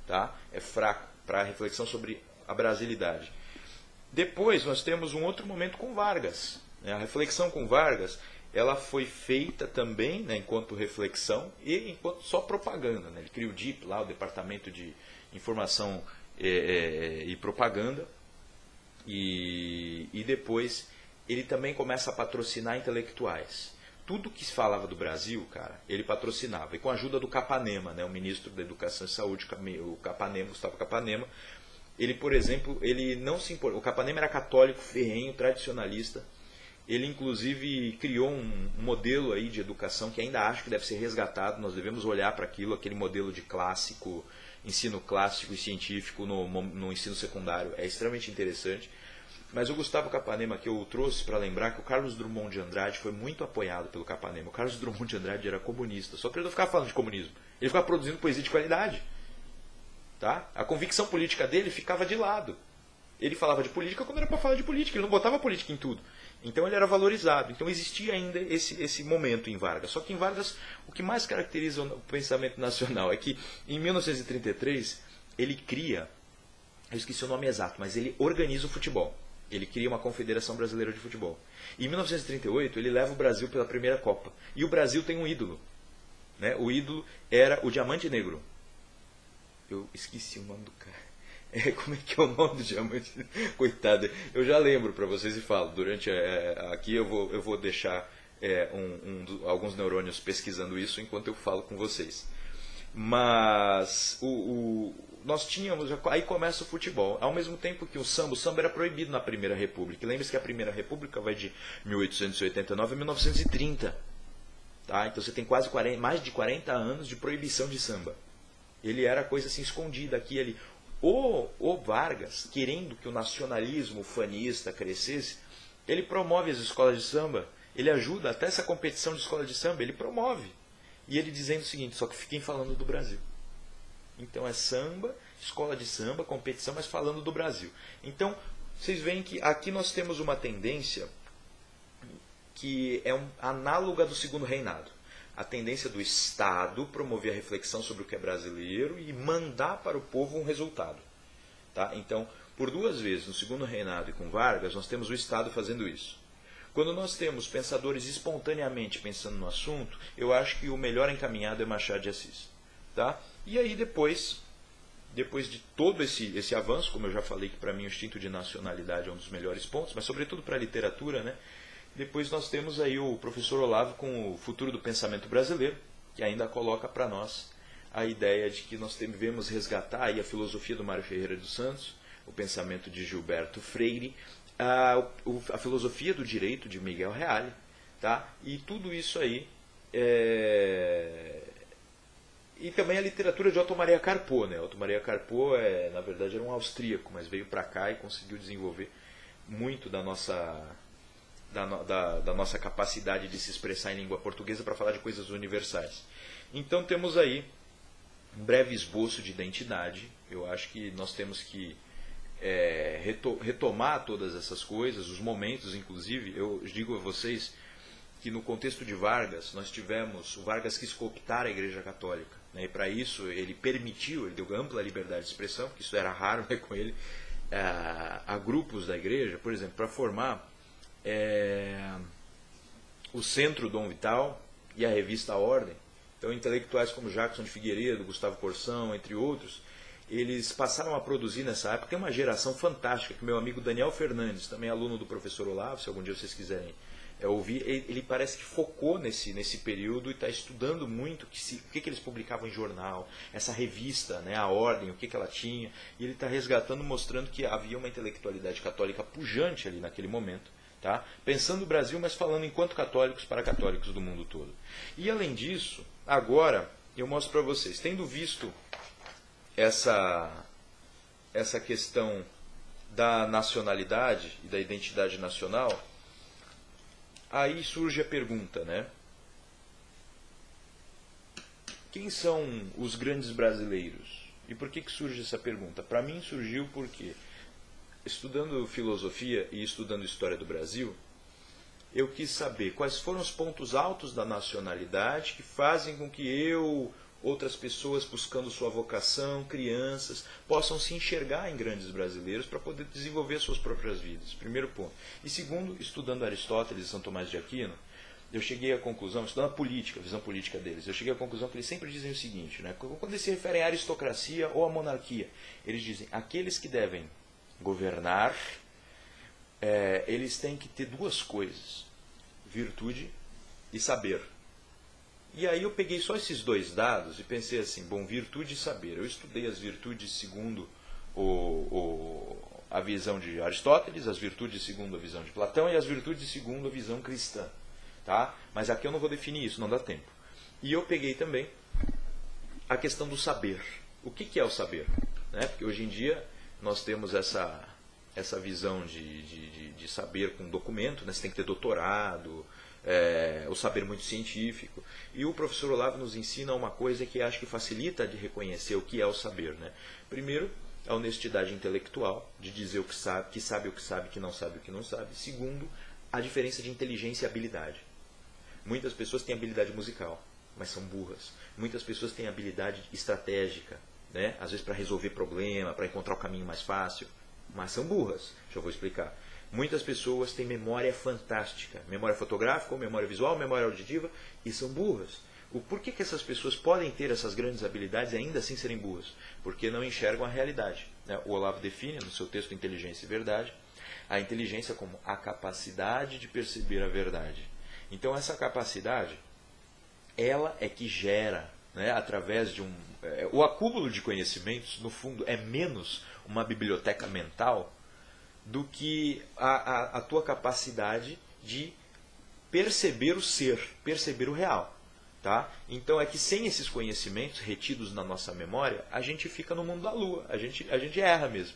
tá? É fraco para a reflexão sobre a brasilidade. Depois nós temos um outro momento com Vargas, né? A reflexão com Vargas, ela foi feita também, né, enquanto reflexão e enquanto só propaganda, né? Ele cria o DIP, lá, o Departamento de Informação e Propaganda, e depois ele também começa a patrocinar intelectuais. Tudo que se falava do Brasil, cara, ele patrocinava. E com a ajuda do Capanema, né, o ministro da Educação e Saúde, o Capanema, Gustavo Capanema, ele, por exemplo, ele não se importou. O Capanema era católico, ferrenho, tradicionalista. Ele, inclusive, criou um modelo aí de educação que ainda acho que deve ser resgatado. Nós devemos olhar para aquilo, aquele modelo de clássico, ensino clássico e científico no ensino secundário. É extremamente interessante. Mas o Gustavo Capanema, que eu trouxe para lembrar que o Carlos Drummond de Andrade foi muito apoiado pelo Capanema. O Carlos Drummond de Andrade era comunista, só que ele não ficava falando de comunismo. Ele ficava produzindo poesia de qualidade. Tá? A convicção política dele ficava de lado. Ele falava de política quando era para falar de política, ele não botava política em tudo. Então ele era valorizado. Então existia ainda esse momento em Vargas. Só que em Vargas, o que mais caracteriza o pensamento nacional é que em 1933 ele cria, eu esqueci o nome exato, mas ele organiza o futebol. Ele cria uma Confederação Brasileira de Futebol. E em 1938 ele leva o Brasil pela primeira Copa. E o Brasil tem um ídolo. Né? O ídolo era o Diamante Negro. Eu esqueci o nome do cara. Como é que é o nome do Diamante? Coitado, eu já lembro para vocês e falo. Durante aqui eu vou deixar alguns neurônios pesquisando isso enquanto eu falo com vocês. Mas nós tínhamos, aí começa o futebol. Ao mesmo tempo que o samba era proibido na Primeira República. Lembre-se que a Primeira República vai de 1889 a 1930. Tá? Então você tem mais de 40 anos de proibição de samba. Ele era coisa assim escondida aqui e ali. O Vargas, querendo que o nacionalismo fanista crescesse, ele promove as escolas de samba, ele ajuda até essa competição de escola de samba, ele promove. E ele dizendo o seguinte, só que fiquem falando do Brasil. Então é samba, escola de samba, competição, mas falando do Brasil. Então, vocês veem que aqui nós temos uma tendência que é análoga do Segundo Reinado. A tendência do Estado promover a reflexão sobre o que é brasileiro e mandar para o povo um resultado. Tá? Então, por duas vezes, no Segundo Reinado e com Vargas, nós temos o Estado fazendo isso. Quando nós temos pensadores espontaneamente pensando no assunto, eu acho que o melhor encaminhado é Machado de Assis. Tá? E aí depois de todo esse avanço, como eu já falei que para mim o instinto de nacionalidade é um dos melhores pontos, mas sobretudo para a literatura, né? Depois nós temos aí o professor Olavo com o Futuro do Pensamento Brasileiro, que ainda coloca para nós a ideia de que nós devemos resgatar aí a filosofia do Mário Ferreira dos Santos, o pensamento de Gilberto Freire, a filosofia do direito de Miguel Reale, tá? E tudo isso aí, e também a literatura de Otto Maria Carpo, né? Otto Maria Carpo, na verdade, era um austríaco, mas veio para cá e conseguiu desenvolver muito da nossa capacidade de se expressar em língua portuguesa para falar de coisas universais. Então temos aí um breve esboço de identidade. Eu acho que nós temos que retomar todas essas coisas, os momentos, inclusive. Eu digo a vocês que no contexto de Vargas, nós tivemos, o Vargas quis cooptar a Igreja Católica, né? E para isso ele deu ampla liberdade de expressão, porque isso era raro, né, com ele, a grupos da Igreja, por exemplo, para formar o Centro Dom Vital e a revista Ordem. Então, intelectuais como Jackson de Figueiredo, Gustavo Corsão, entre outros, eles passaram a produzir nessa época. Tem uma geração fantástica, que meu amigo Daniel Fernandes, também aluno do professor Olavo, se algum dia vocês quiserem Ele parece que focou nesse período e está estudando muito o que eles publicavam em jornal, essa revista, né, a Ordem, o que ela tinha, e ele está resgatando, mostrando que havia uma intelectualidade católica pujante ali naquele momento, tá? Pensando no Brasil, mas falando enquanto católicos para católicos do mundo todo. E além disso, agora eu mostro para vocês, tendo visto essa questão da nacionalidade e da identidade nacional, aí surge a pergunta, né? Quem são os grandes brasileiros? E por que surge essa pergunta? Para mim surgiu porque, estudando filosofia e estudando história do Brasil, eu quis saber quais foram os pontos altos da nacionalidade que fazem com que eu, outras pessoas buscando sua vocação, crianças, possam se enxergar em grandes brasileiros para poder desenvolver suas próprias vidas. Primeiro ponto. E segundo, estudando Aristóteles e São Tomás de Aquino, eu cheguei à conclusão, estudando a política, a visão política deles, eu cheguei à conclusão que eles sempre dizem o seguinte, né? Quando eles se referem à aristocracia ou à monarquia, eles dizem, aqueles que devem governar, eles têm que ter duas coisas, virtude e saber. E aí eu peguei só esses dois dados e pensei assim, bom, virtude e saber. Eu estudei as virtudes segundo a visão de Aristóteles, as virtudes segundo a visão de Platão e as virtudes segundo a visão cristã. Tá? Mas aqui eu não vou definir isso, não dá tempo. E eu peguei também a questão do saber. O que é o saber? Né? Porque hoje em dia nós temos essa visão de saber com documento, né? Você tem que ter doutorado, o saber muito científico. E o professor Olavo nos ensina uma coisa que acho que facilita de reconhecer o que é o saber. Né? Primeiro, a honestidade intelectual, de dizer o que sabe o que sabe, que não sabe o que não sabe. Segundo, a diferença de inteligência e habilidade. Muitas pessoas têm habilidade musical, mas são burras. Muitas pessoas têm habilidade estratégica, né? Às vezes para resolver problema, para encontrar o caminho mais fácil, mas são burras. Já vou explicar. Muitas pessoas têm memória fantástica, memória fotográfica, ou memória visual, memória auditiva, e são burras. Por que essas pessoas podem ter essas grandes habilidades e ainda assim serem burras? Porque não enxergam a realidade. Né? O Olavo define, no seu texto Inteligência e Verdade, a inteligência como a capacidade de perceber a verdade. Então essa capacidade, ela é que gera, né, através de o acúmulo de conhecimentos, no fundo, é menos uma biblioteca mental do que a tua capacidade de perceber o ser, perceber o real. Tá? Então é que sem esses conhecimentos retidos na nossa memória, a gente fica no mundo da lua, a gente erra mesmo.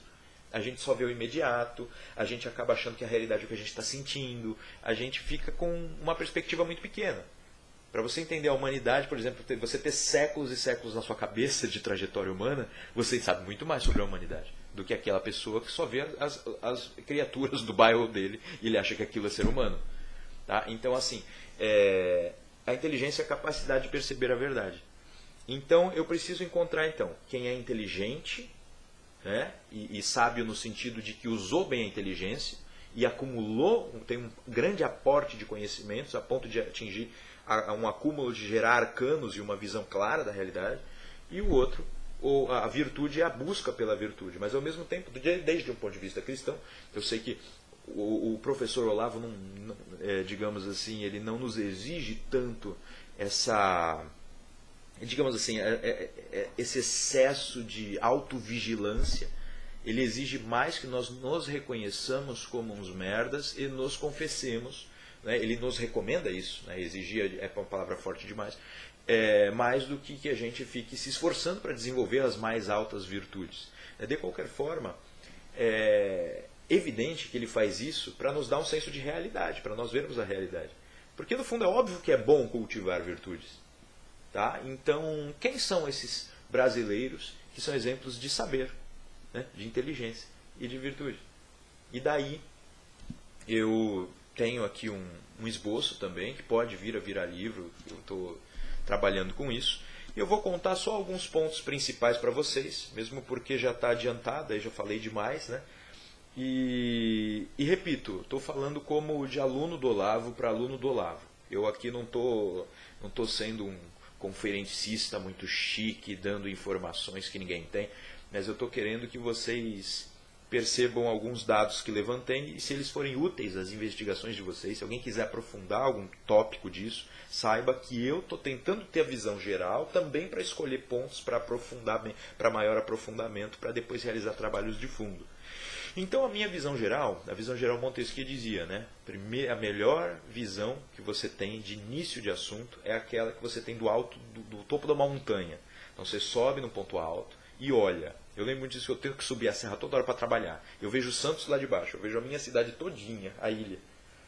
A gente só vê o imediato, a gente acaba achando que a realidade é o que a gente está sentindo, a gente fica com uma perspectiva muito pequena. Para você entender a humanidade, por exemplo, você ter séculos e séculos na sua cabeça de trajetória humana, você sabe muito mais sobre a humanidade do que aquela pessoa que só vê as criaturas do bairro dele e ele acha que aquilo é ser humano. Tá? Então, assim, a inteligência é a capacidade de perceber a verdade. Então, eu preciso encontrar, quem é inteligente, né? E sábio no sentido de que usou bem a inteligência e acumulou, tem um grande aporte de conhecimentos a ponto de atingir um acúmulo de gerar arcanos e uma visão clara da realidade. E o outro, a virtude é a busca pela virtude. Mas ao mesmo tempo, desde um ponto de vista cristão, eu sei que o professor Olavo, não, digamos assim, ele não nos exige tanto digamos assim, esse excesso de autovigilância. Ele exige mais que nós nos reconheçamos como uns merdas e nos confessemos. Né? Ele nos recomenda isso, né? Exigir é uma palavra forte demais, mais do que a gente fique se esforçando para desenvolver as mais altas virtudes. De qualquer forma, é evidente que ele faz isso para nos dar um senso de realidade, para nós vermos a realidade. Porque no fundo é óbvio que é bom cultivar virtudes. Tá? Então, quem são esses brasileiros que são exemplos de saber, né? De inteligência e de virtude? E daí, eu tenho aqui um esboço também, que pode vir a virar livro, eu estou trabalhando com isso. E eu vou contar só alguns pontos principais para vocês, mesmo porque já está adiantado, aí já falei demais, né? E repito, estou falando como de aluno do Olavo para aluno do Olavo. Eu aqui não tô sendo um conferencista muito chique, dando informações que ninguém tem, mas eu estou querendo que vocês percebam alguns dados que levantei e se eles forem úteis às investigações de vocês, se alguém quiser aprofundar algum tópico disso, saiba que eu estou tentando ter a visão geral também para escolher pontos para aprofundar, para maior aprofundamento, para depois realizar trabalhos de fundo. Então a minha visão geral, a visão geral Montesquieu dizia, né? A melhor visão que você tem de início de assunto é aquela que você tem do alto, do topo de uma montanha. Então você sobe no ponto alto e olha. Eu lembro disso que eu tenho que subir a serra toda hora para trabalhar. Eu vejo Santos lá de baixo, eu vejo a minha cidade todinha, a ilha,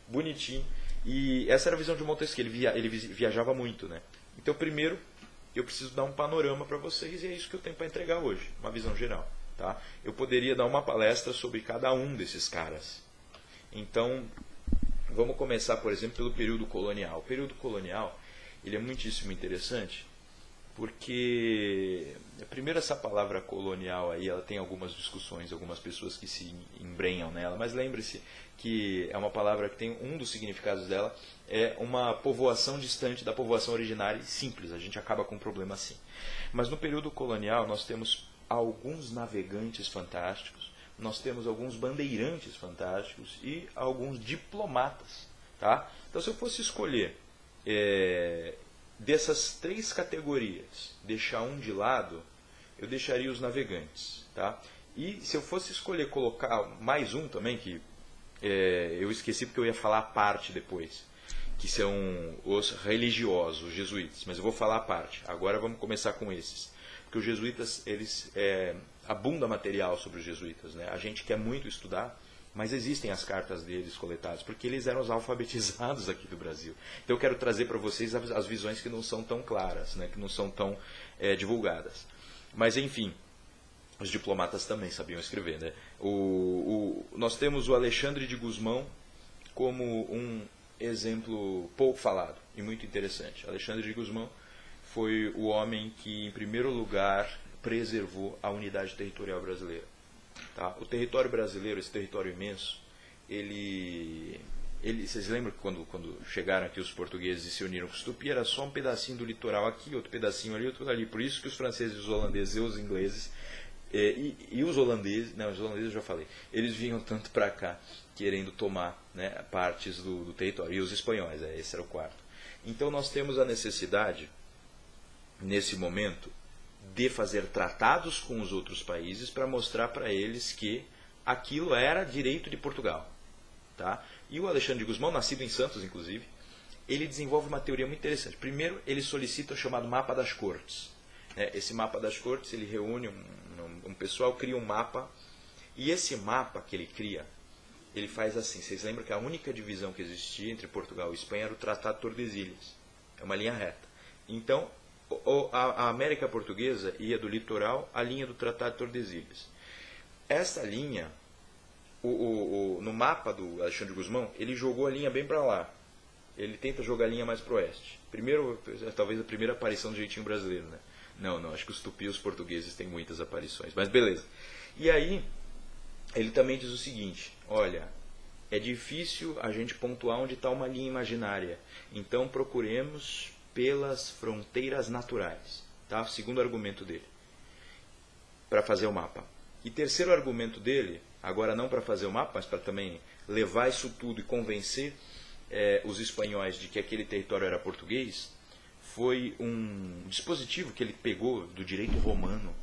bonitinho. E essa era a visão de Montesquieu, ele viajava muito, né? Então primeiro eu preciso dar um panorama para vocês e é isso que eu tenho para entregar hoje, uma visão geral. Tá? Eu poderia dar uma palestra sobre cada um desses caras. Então, vamos começar, por exemplo, pelo período colonial. O período colonial ele é muitíssimo interessante, porque, primeiro, essa palavra colonial aí, ela tem algumas discussões, algumas pessoas que se embrenham nela, mas lembre-se que é uma palavra que tem um dos significados dela, é uma povoação distante da povoação originária e simples, a gente acaba com um problema assim. Mas no período colonial nós temos alguns navegantes fantásticos, nós temos alguns bandeirantes fantásticos e alguns diplomatas. Tá? Então, se eu fosse escolher dessas três categorias, deixar um de lado, eu deixaria os navegantes. Tá? E se eu fosse escolher colocar mais um também, que eu esqueci porque eu ia falar a parte depois, que são os religiosos, os jesuítas, mas eu vou falar a parte. Agora vamos começar com esses. Porque os jesuítas, eles abunda material sobre os jesuítas, né? A gente quer muito estudar, mas existem as cartas deles coletadas, porque eles eram os alfabetizados aqui do Brasil. Então eu quero trazer para vocês as visões que não são tão claras, né? Que não são tão divulgadas. Mas enfim, os diplomatas também sabiam escrever, né? Nós temos o Alexandre de Gusmão como um exemplo pouco falado e muito interessante. Alexandre de Gusmão foi o homem que, em primeiro lugar, preservou a unidade territorial brasileira. Tá? O território brasileiro, esse território imenso, vocês lembram que quando chegaram aqui os portugueses e se uniram com os Tupi, era só um pedacinho do litoral aqui, outro pedacinho ali, outro ali. Por isso que os franceses, os holandeses e os ingleses, e os holandeses, não, os holandeses eu já falei, eles vinham tanto para cá, querendo tomar, né, partes do território. E os espanhóis, esse era o quarto. Então nós temos a necessidade, nesse momento, de fazer tratados com os outros países para mostrar para eles que aquilo era direito de Portugal. Tá? E o Alexandre de Gusmão, nascido em Santos, inclusive, ele desenvolve uma teoria muito interessante. Primeiro, ele solicita o chamado mapa das cortes. Esse mapa das cortes, ele reúne um pessoal, cria um mapa, e esse mapa que ele cria, ele faz assim. Vocês lembram que a única divisão que existia entre Portugal e Espanha era o Tratado de Tordesilhas. É uma linha reta. Então, a América Portuguesa ia do litoral à linha do Tratado de Tordesilhas. Essa linha, no mapa do Alexandre de Gusmão, ele jogou a linha bem para lá. Ele tenta jogar a linha mais para o oeste. Primeiro, talvez a primeira aparição do jeitinho brasileiro, né? Não, acho que os Tupi e os portugueses têm muitas aparições, mas beleza. E aí, ele também diz o seguinte, olha, é difícil a gente pontuar onde está uma linha imaginária, então procuremos pelas fronteiras naturais. Tá? Segundo argumento dele, para fazer o mapa. E terceiro argumento dele, agora não para fazer o mapa, mas para também levar isso tudo e convencer os espanhóis de que aquele território era português, foi um dispositivo que ele pegou do direito romano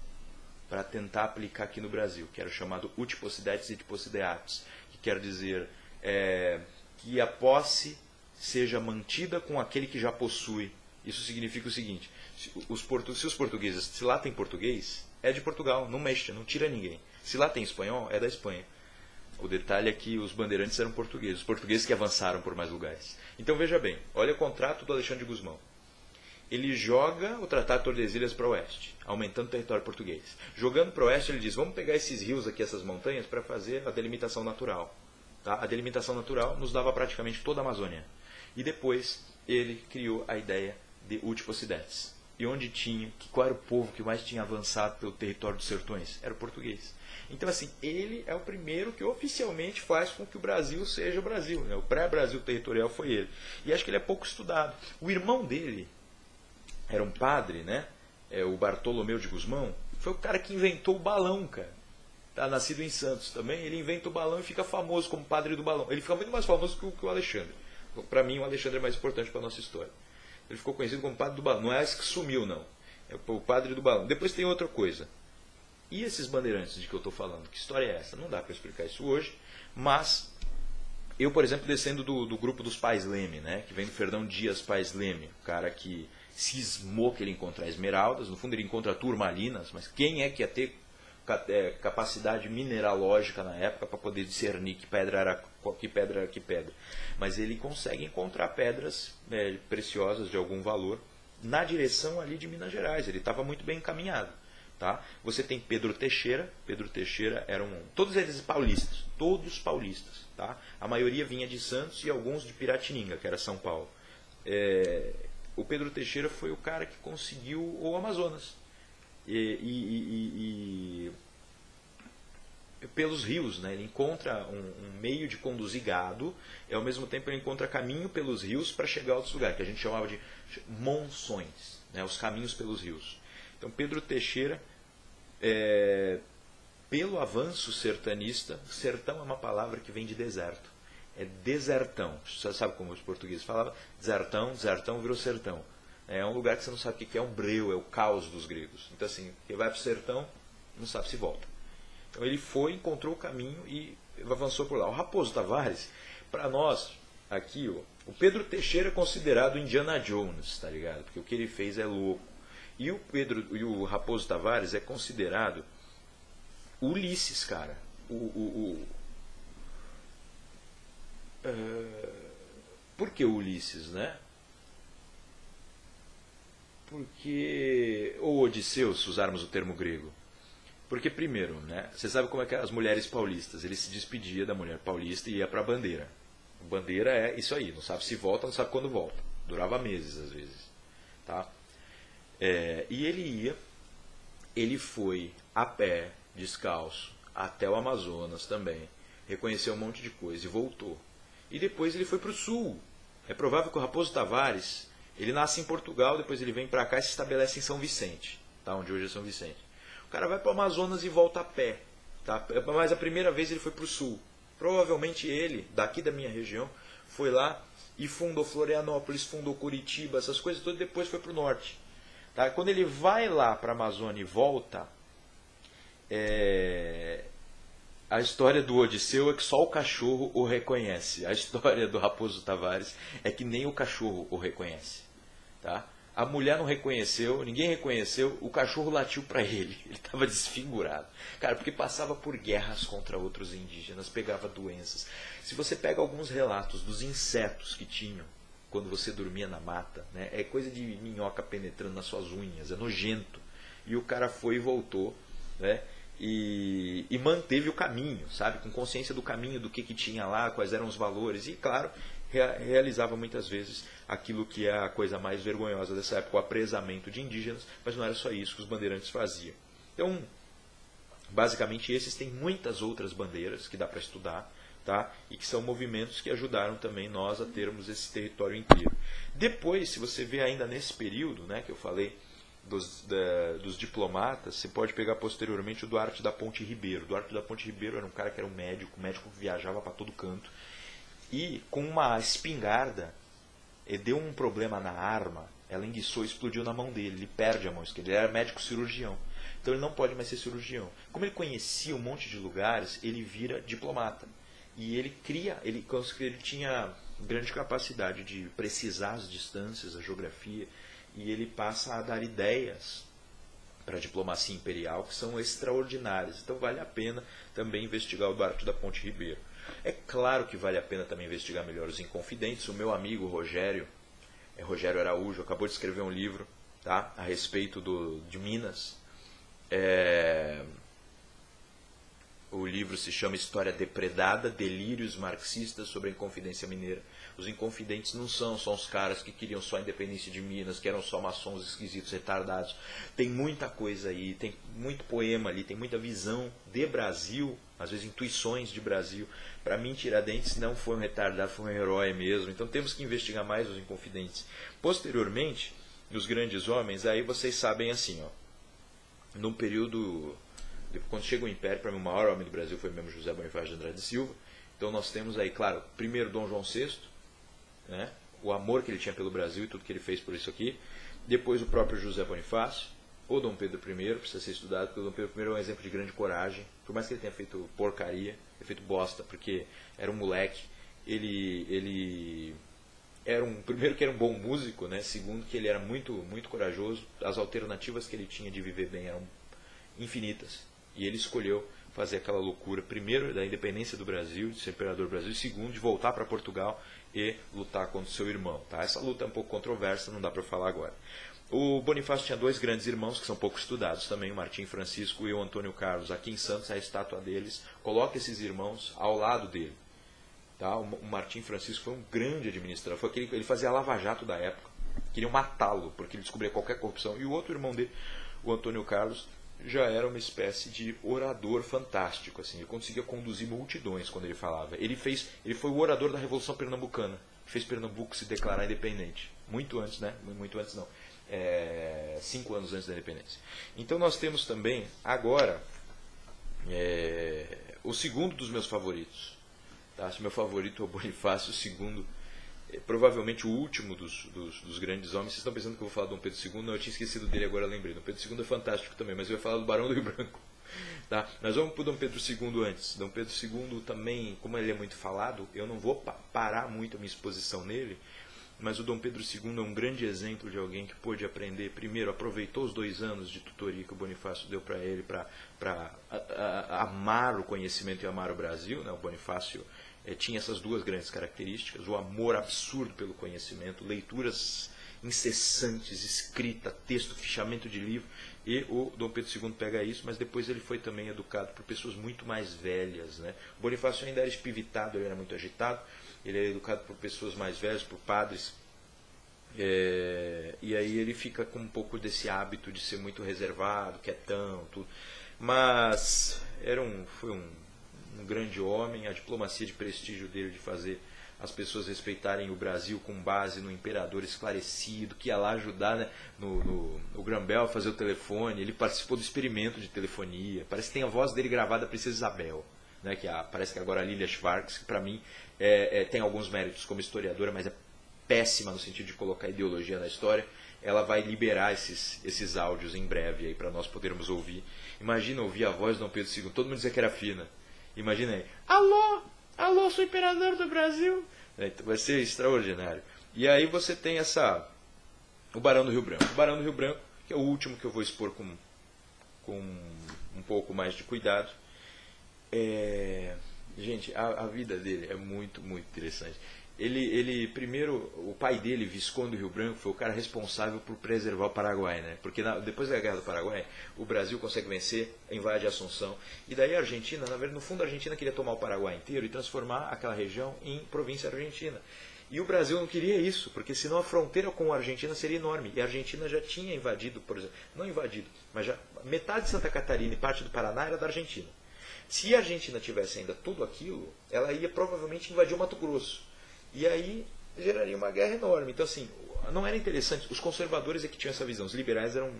para tentar aplicar aqui no Brasil, que era o chamado ut possidetis et possideatis, que quer dizer que a posse seja mantida com aquele que já possui. Isso significa o seguinte, se os portugueses, se lá tem português, é de Portugal, não mexe, não tira ninguém. Se lá tem espanhol, é da Espanha. O detalhe é que os bandeirantes eram portugueses, os portugueses que avançaram por mais lugares. Então veja bem, olha o contrato do Alexandre de Gusmão. Ele joga o Tratado de Tordesilhas para o oeste, aumentando o território português. Jogando para o oeste, ele diz, vamos pegar esses rios aqui, essas montanhas, para fazer a delimitação natural. Tá? A delimitação natural nos dava praticamente toda a Amazônia. E depois ele criou a ideia de ut possidetis. E onde tinha, qual era o povo que mais tinha avançado pelo território dos sertões? Era o português. Então, assim, ele é o primeiro que oficialmente faz com que o Brasil seja o Brasil. Né? O pré-Brasil territorial foi ele. E acho que ele é pouco estudado. O irmão dele era um padre, né? O Bartolomeu de Gusmão, foi o cara que inventou o balão, cara. tá nascido em Santos também, ele inventa o balão e fica famoso como padre do balão. Ele fica muito mais famoso que o Alexandre. Para mim, o Alexandre é mais importante para a nossa história. Ele ficou conhecido como padre do balão. Não é esse que sumiu, não. É o padre do balão. Depois tem outra coisa. E esses bandeirantes de que eu estou falando? Que história é essa? Não dá para explicar isso hoje, mas eu, por exemplo, descendo do grupo dos Pais Leme, né, que vem do Fernão Dias Pais Leme, o cara que cismou que ele encontra esmeraldas, no fundo ele encontra turmalinas, mas quem é que ia ter capacidade mineralógica na época para poder discernir que pedra era que pedra? Mas ele consegue encontrar pedras preciosas de algum valor na direção ali de Minas Gerais, ele estava muito bem encaminhado. Tá? Você tem Pedro Teixeira eram todos eles paulistas, todos paulistas. Tá? A maioria vinha de Santos e alguns de Piratininga, que era São Paulo. O Pedro Teixeira foi o cara que conseguiu o Amazonas. Pelos rios, né? Ele encontra um meio de conduzir gado e ao mesmo tempo ele encontra caminho pelos rios para chegar a outros lugares, que a gente chamava de monções, né? Os caminhos pelos rios. Então Pedro Teixeira, pelo avanço sertanista, sertão é uma palavra que vem de deserto, é desertão. Você sabe como os portugueses falavam? Desertão, desertão virou sertão. É um lugar que você não sabe o que é um breu, é o caos dos gregos. Então assim, quem vai para o sertão não sabe se volta. Então ele foi, encontrou o caminho e avançou por lá. O Raposo Tavares, para nós, aqui, o Pedro Teixeira é considerado Indiana Jones, tá ligado? Porque o que ele fez é louco. E o Raposo Tavares é considerado Ulisses, cara. Por que Ulisses, né? Porque... Ou Odisseu, se usarmos o termo grego. Porque, primeiro, né, você sabe como é que as mulheres paulistas, ele se despedia da mulher paulista e ia para a bandeira. Bandeira é isso aí, não sabe se volta, não sabe quando volta. Durava meses, às vezes. Tá? E ele foi a pé, descalço, até o Amazonas também, reconheceu um monte de coisa e voltou. E depois ele foi para o sul. É provável que o Raposo Tavares, ele nasce em Portugal, depois ele vem para cá e se estabelece em São Vicente, tá? Onde hoje é São Vicente. O cara vai para o Amazonas e volta a pé. Tá? Mas a primeira vez ele foi para o sul. Provavelmente ele, daqui da minha região, foi lá e fundou Florianópolis, fundou Curitiba, essas coisas todas, depois foi para o norte. Tá? Quando ele vai lá para a Amazônia e volta, a história do Odisseu é que só o cachorro o reconhece. A história do Raposo Tavares é que nem o cachorro o reconhece. Tá? A mulher não reconheceu, ninguém reconheceu, o cachorro latiu para ele. Ele estava desfigurado. Cara, porque passava por guerras contra outros indígenas, pegava doenças. Se você pega alguns relatos dos insetos que tinham quando você dormia na mata, né, é coisa de minhoca penetrando nas suas unhas, é nojento. E o cara foi e voltou, né, e manteve o caminho, sabe? Com consciência do caminho, do que tinha lá, quais eram os valores. E, claro, realizava muitas vezes aquilo que é a coisa mais vergonhosa dessa época, o apresamento de indígenas, mas não era só isso que os bandeirantes faziam. Então, basicamente, esses têm muitas outras bandeiras que dá para estudar, tá? E que são movimentos que ajudaram também nós a termos esse território inteiro. Depois, se você vê ainda nesse período, né, que eu falei dos diplomatas, você pode pegar posteriormente o Duarte da Ponte Ribeiro. Duarte da Ponte Ribeiro era um cara que era um médico que viajava para todo canto, e com uma espingarda, deu um problema na arma, ela enguiçou e explodiu na mão dele, ele perde a mão esquerda, ele era médico cirurgião, então ele não pode mais ser cirurgião. Como ele conhecia um monte de lugares, ele vira diplomata, e ele tinha grande capacidade de precisar as distâncias, a geografia, e ele passa a dar ideias para a diplomacia imperial que são extraordinárias. Então vale a pena também investigar o Duarte da Ponte Ribeiro. É claro que vale a pena também investigar melhor os Inconfidentes. O meu amigo Rogério Araújo, acabou de escrever um livro, tá, a respeito de Minas. O livro se chama História Depredada, Delírios Marxistas sobre a Inconfidência Mineira. Os Inconfidentes não são só os caras que queriam só a independência de Minas, que eram só maçons esquisitos, retardados. Tem muita coisa aí, tem muito poema ali, tem muita visão de Brasil, às vezes intuições de Brasil. Para mim, Tiradentes não foi um retardado, foi um herói mesmo. Então temos que investigar mais os Inconfidentes. Posteriormente, nos Grandes Homens, aí vocês sabem assim, ó, num período Quando chega o Império, para mim o maior homem do Brasil foi mesmo José Bonifácio de Andrade e Silva. Então nós temos aí, claro, primeiro Dom João VI, né, o amor que ele tinha pelo Brasil e tudo que ele fez por isso aqui. Depois o próprio José Bonifácio, ou Dom Pedro I, precisa ser estudado, porque o Dom Pedro I é um exemplo de grande coragem, por mais que ele tenha feito porcaria, tenha feito bosta, porque era um moleque, ele era primeiro que era um bom músico, né, segundo que ele era muito, muito corajoso, as alternativas que ele tinha de viver bem eram infinitas, e ele escolheu fazer aquela loucura, primeiro da independência do Brasil, de ser imperador do Brasil, e segundo de voltar para Portugal e lutar contra o seu irmão. Tá? Essa luta é um pouco controversa, não dá para falar agora. O Bonifácio tinha dois grandes irmãos que são pouco estudados também, o Martim Francisco e o Antônio Carlos. Aqui em Santos, a estátua deles coloca esses irmãos ao lado dele. Tá? O Martim Francisco foi um grande administrador, ele fazia a lava-jato da época, queriam matá-lo porque ele descobria qualquer corrupção. E o outro irmão dele, o Antônio Carlos, já era uma espécie de orador fantástico, assim, ele conseguia conduzir multidões quando ele falava. Ele foi o orador da Revolução Pernambucana, que fez Pernambuco se declarar independente, muito antes, né? Muito antes não, 5 anos antes da independência. Então nós temos também agora o segundo dos meus favoritos, tá? Se meu favorito é o Bonifácio, o segundo provavelmente o último dos grandes homens. Vocês estão pensando que eu vou falar do Dom Pedro II? Não, eu tinha esquecido dele, agora lembrei. Dom Pedro II é fantástico também, mas eu ia falar do Barão do Rio Branco. Tá? Mas vamos para o Dom Pedro II antes. Dom Pedro II também, como ele é muito falado, eu não vou parar muito a minha exposição nele, mas o Dom Pedro II é um grande exemplo de alguém que pôde aprender. Primeiro, aproveitou os 2 anos de tutoria que o Bonifácio deu para ele para amar o conhecimento e amar o Brasil. Né? O Bonifácio tinha essas duas grandes características, o amor absurdo pelo conhecimento, leituras incessantes, escrita, texto, fichamento de livro, e o Dom Pedro II pega isso, mas depois ele foi também educado por pessoas muito mais velhas. Né? O Bonifácio ainda era espivitado, ele era muito agitado, ele era educado por pessoas mais velhas, por padres, e aí ele fica com um pouco desse hábito de ser muito reservado, quietão, tudo. Mas foi um grande homem, a diplomacia de prestígio dele de fazer as pessoas respeitarem o Brasil com base no imperador esclarecido, que ia lá ajudar, né, no Grambel a fazer o telefone. Ele participou do experimento de telefonia, parece que tem a voz dele gravada a Princesa Isabel, né, parece que agora a Lilia Schwartz, que para mim tem alguns méritos como historiadora, mas é péssima no sentido de colocar ideologia na história. Ela vai liberar esses áudios em breve para nós podermos ouvir. Imagina ouvir a voz de Dom Pedro II, todo mundo dizia que era fina. Imagina aí, alô, sou imperador do Brasil. Então vai ser extraordinário. E aí você tem o Barão do Rio Branco. O Barão do Rio Branco, que é o último que eu vou expor com um pouco mais de cuidado. Gente, a vida dele é muito, muito interessante. Ele primeiro, o pai dele, Visconde do Rio Branco, foi o cara responsável por preservar o Paraguai, né? Porque depois da Guerra do Paraguai, o Brasil consegue vencer, invade Assunção, e daí a Argentina, na verdade, no fundo a Argentina queria tomar o Paraguai inteiro e transformar aquela região em província argentina. E o Brasil não queria isso, porque senão a fronteira com a Argentina seria enorme. E a Argentina já tinha invadido, por exemplo, não invadido, mas já metade de Santa Catarina e parte do Paraná era da Argentina. Se a Argentina tivesse ainda tudo aquilo, ela ia provavelmente invadir o Mato Grosso. E aí geraria uma guerra enorme. Então, assim, não era interessante. Os conservadores é que tinham essa visão. Os liberais eram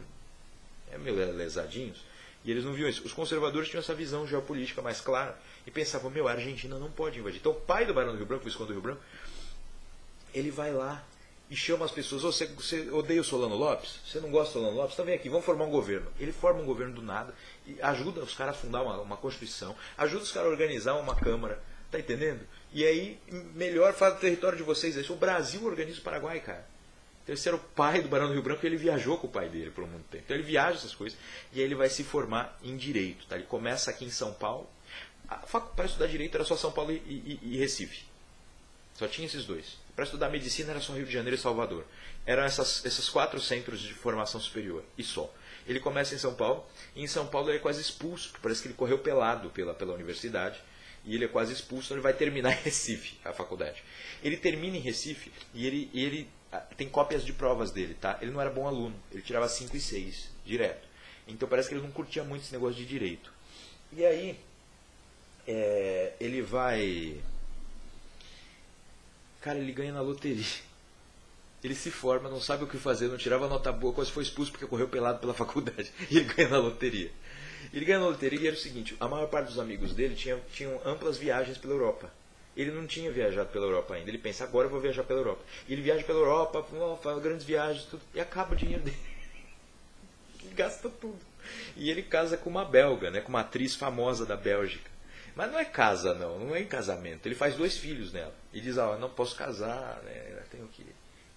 meio lesadinhos e eles não viam isso. Os conservadores tinham essa visão geopolítica mais clara e pensavam, a Argentina não pode invadir. Então, o pai do Barão do Rio Branco, o Visconde do Rio Branco, ele vai lá e chama as pessoas. Você odeia o Solano Lopes? Você não gosta do Solano Lopes? Então vem aqui, vamos formar um governo. Ele forma um governo do nada e ajuda os caras a fundar uma Constituição, ajuda os caras a organizar uma Câmara. Tá entendendo? E aí, melhor faz o território de vocês. O Brasil organiza o Paraguai, cara. Então, esse era o pai do Barão do Rio Branco e ele viajou com o pai dele por um muito tempo. Então, ele viaja essas coisas e aí ele vai se formar em Direito. Tá? Ele começa aqui em São Paulo. Para estudar Direito era só São Paulo e Recife. Só tinha esses dois. Para estudar Medicina era só Rio de Janeiro e Salvador. Eram esses 4 centros de formação superior. E só. Ele começa em São Paulo. E em São Paulo ele é quase expulso. Porque parece que ele correu pelado pela universidade. E ele é quase expulso, então ele vai terminar em Recife, a faculdade. Ele termina em Recife e ele tem cópias de provas dele, tá? Ele não era bom aluno, ele tirava 5 e 6, direto. Então parece que ele não curtia muito esse negócio de direito. E aí, ele vai... Cara, ele ganha na loteria. Ele se forma, não sabe o que fazer, não tirava nota boa, quase foi expulso porque correu pelado pela faculdade. E ele ganha na loteria. Ele ganhou na loteria e era o seguinte, a maior parte dos amigos dele tinham amplas viagens pela Europa. Ele não tinha viajado pela Europa ainda. Ele pensa, agora eu vou viajar pela Europa. E ele viaja pela Europa, faz grandes viagens, tudo, e acaba o dinheiro dele. Ele gasta tudo. E ele casa com uma belga, né, com uma atriz famosa da Bélgica. Mas não é casa, não é em casamento. Ele faz 2 filhos nela. E diz, não posso casar, né, eu tenho que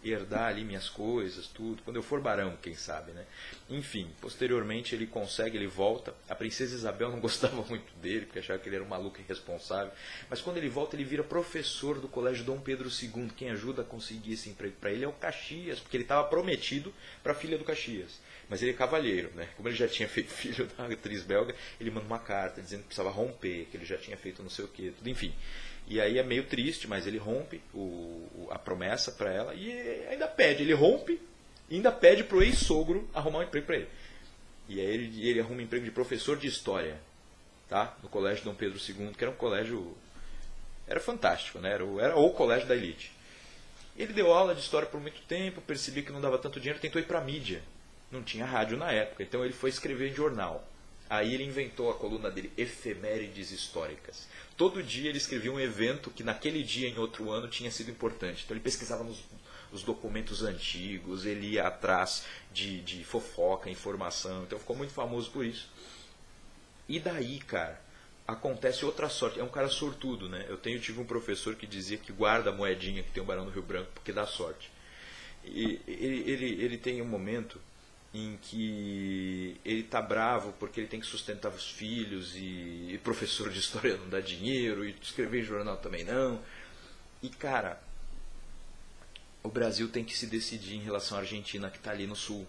herdar ali minhas coisas, tudo. Quando eu for barão, quem sabe, né? Enfim, posteriormente ele consegue, ele volta. A princesa Isabel não gostava muito dele, porque achava que ele era um maluco irresponsável. Mas quando ele volta, ele vira professor do Colégio Dom Pedro II. Quem ajuda a conseguir esse emprego para ele é o Caxias, porque ele estava prometido para a filha do Caxias. Mas ele é cavalheiro, né? Como ele já tinha feito filho da atriz belga, ele manda uma carta dizendo que precisava romper, que ele já tinha feito não sei o quê, tudo, enfim. E aí é meio triste, mas ele rompe a promessa para ela e ainda pede. Ele rompe e ainda pede para o ex-sogro arrumar um emprego para ele. E aí ele arruma um emprego de professor de história, tá? No Colégio Dom Pedro II, que era um colégio... Era fantástico, né? Era o colégio da elite. Ele deu aula de história por muito tempo, percebia que não dava tanto dinheiro, tentou ir para a mídia. Não tinha rádio na época, então ele foi escrever em jornal. Aí ele inventou a coluna dele, Efemérides Históricas. Todo dia ele escrevia um evento que naquele dia, em outro ano, tinha sido importante. Então ele pesquisava nos documentos antigos, ele ia atrás de fofoca, informação. Então ficou muito famoso por isso. E daí, cara, acontece outra sorte. É um cara sortudo, né? Eu tive um professor que dizia que guarda a moedinha que tem o Barão do Rio Branco porque dá sorte. E ele tem um momento em que ele está bravo porque ele tem que sustentar os filhos e professor de história não dá dinheiro e escrever em jornal também não. E cara, o Brasil tem que se decidir em relação à Argentina, que está ali no sul,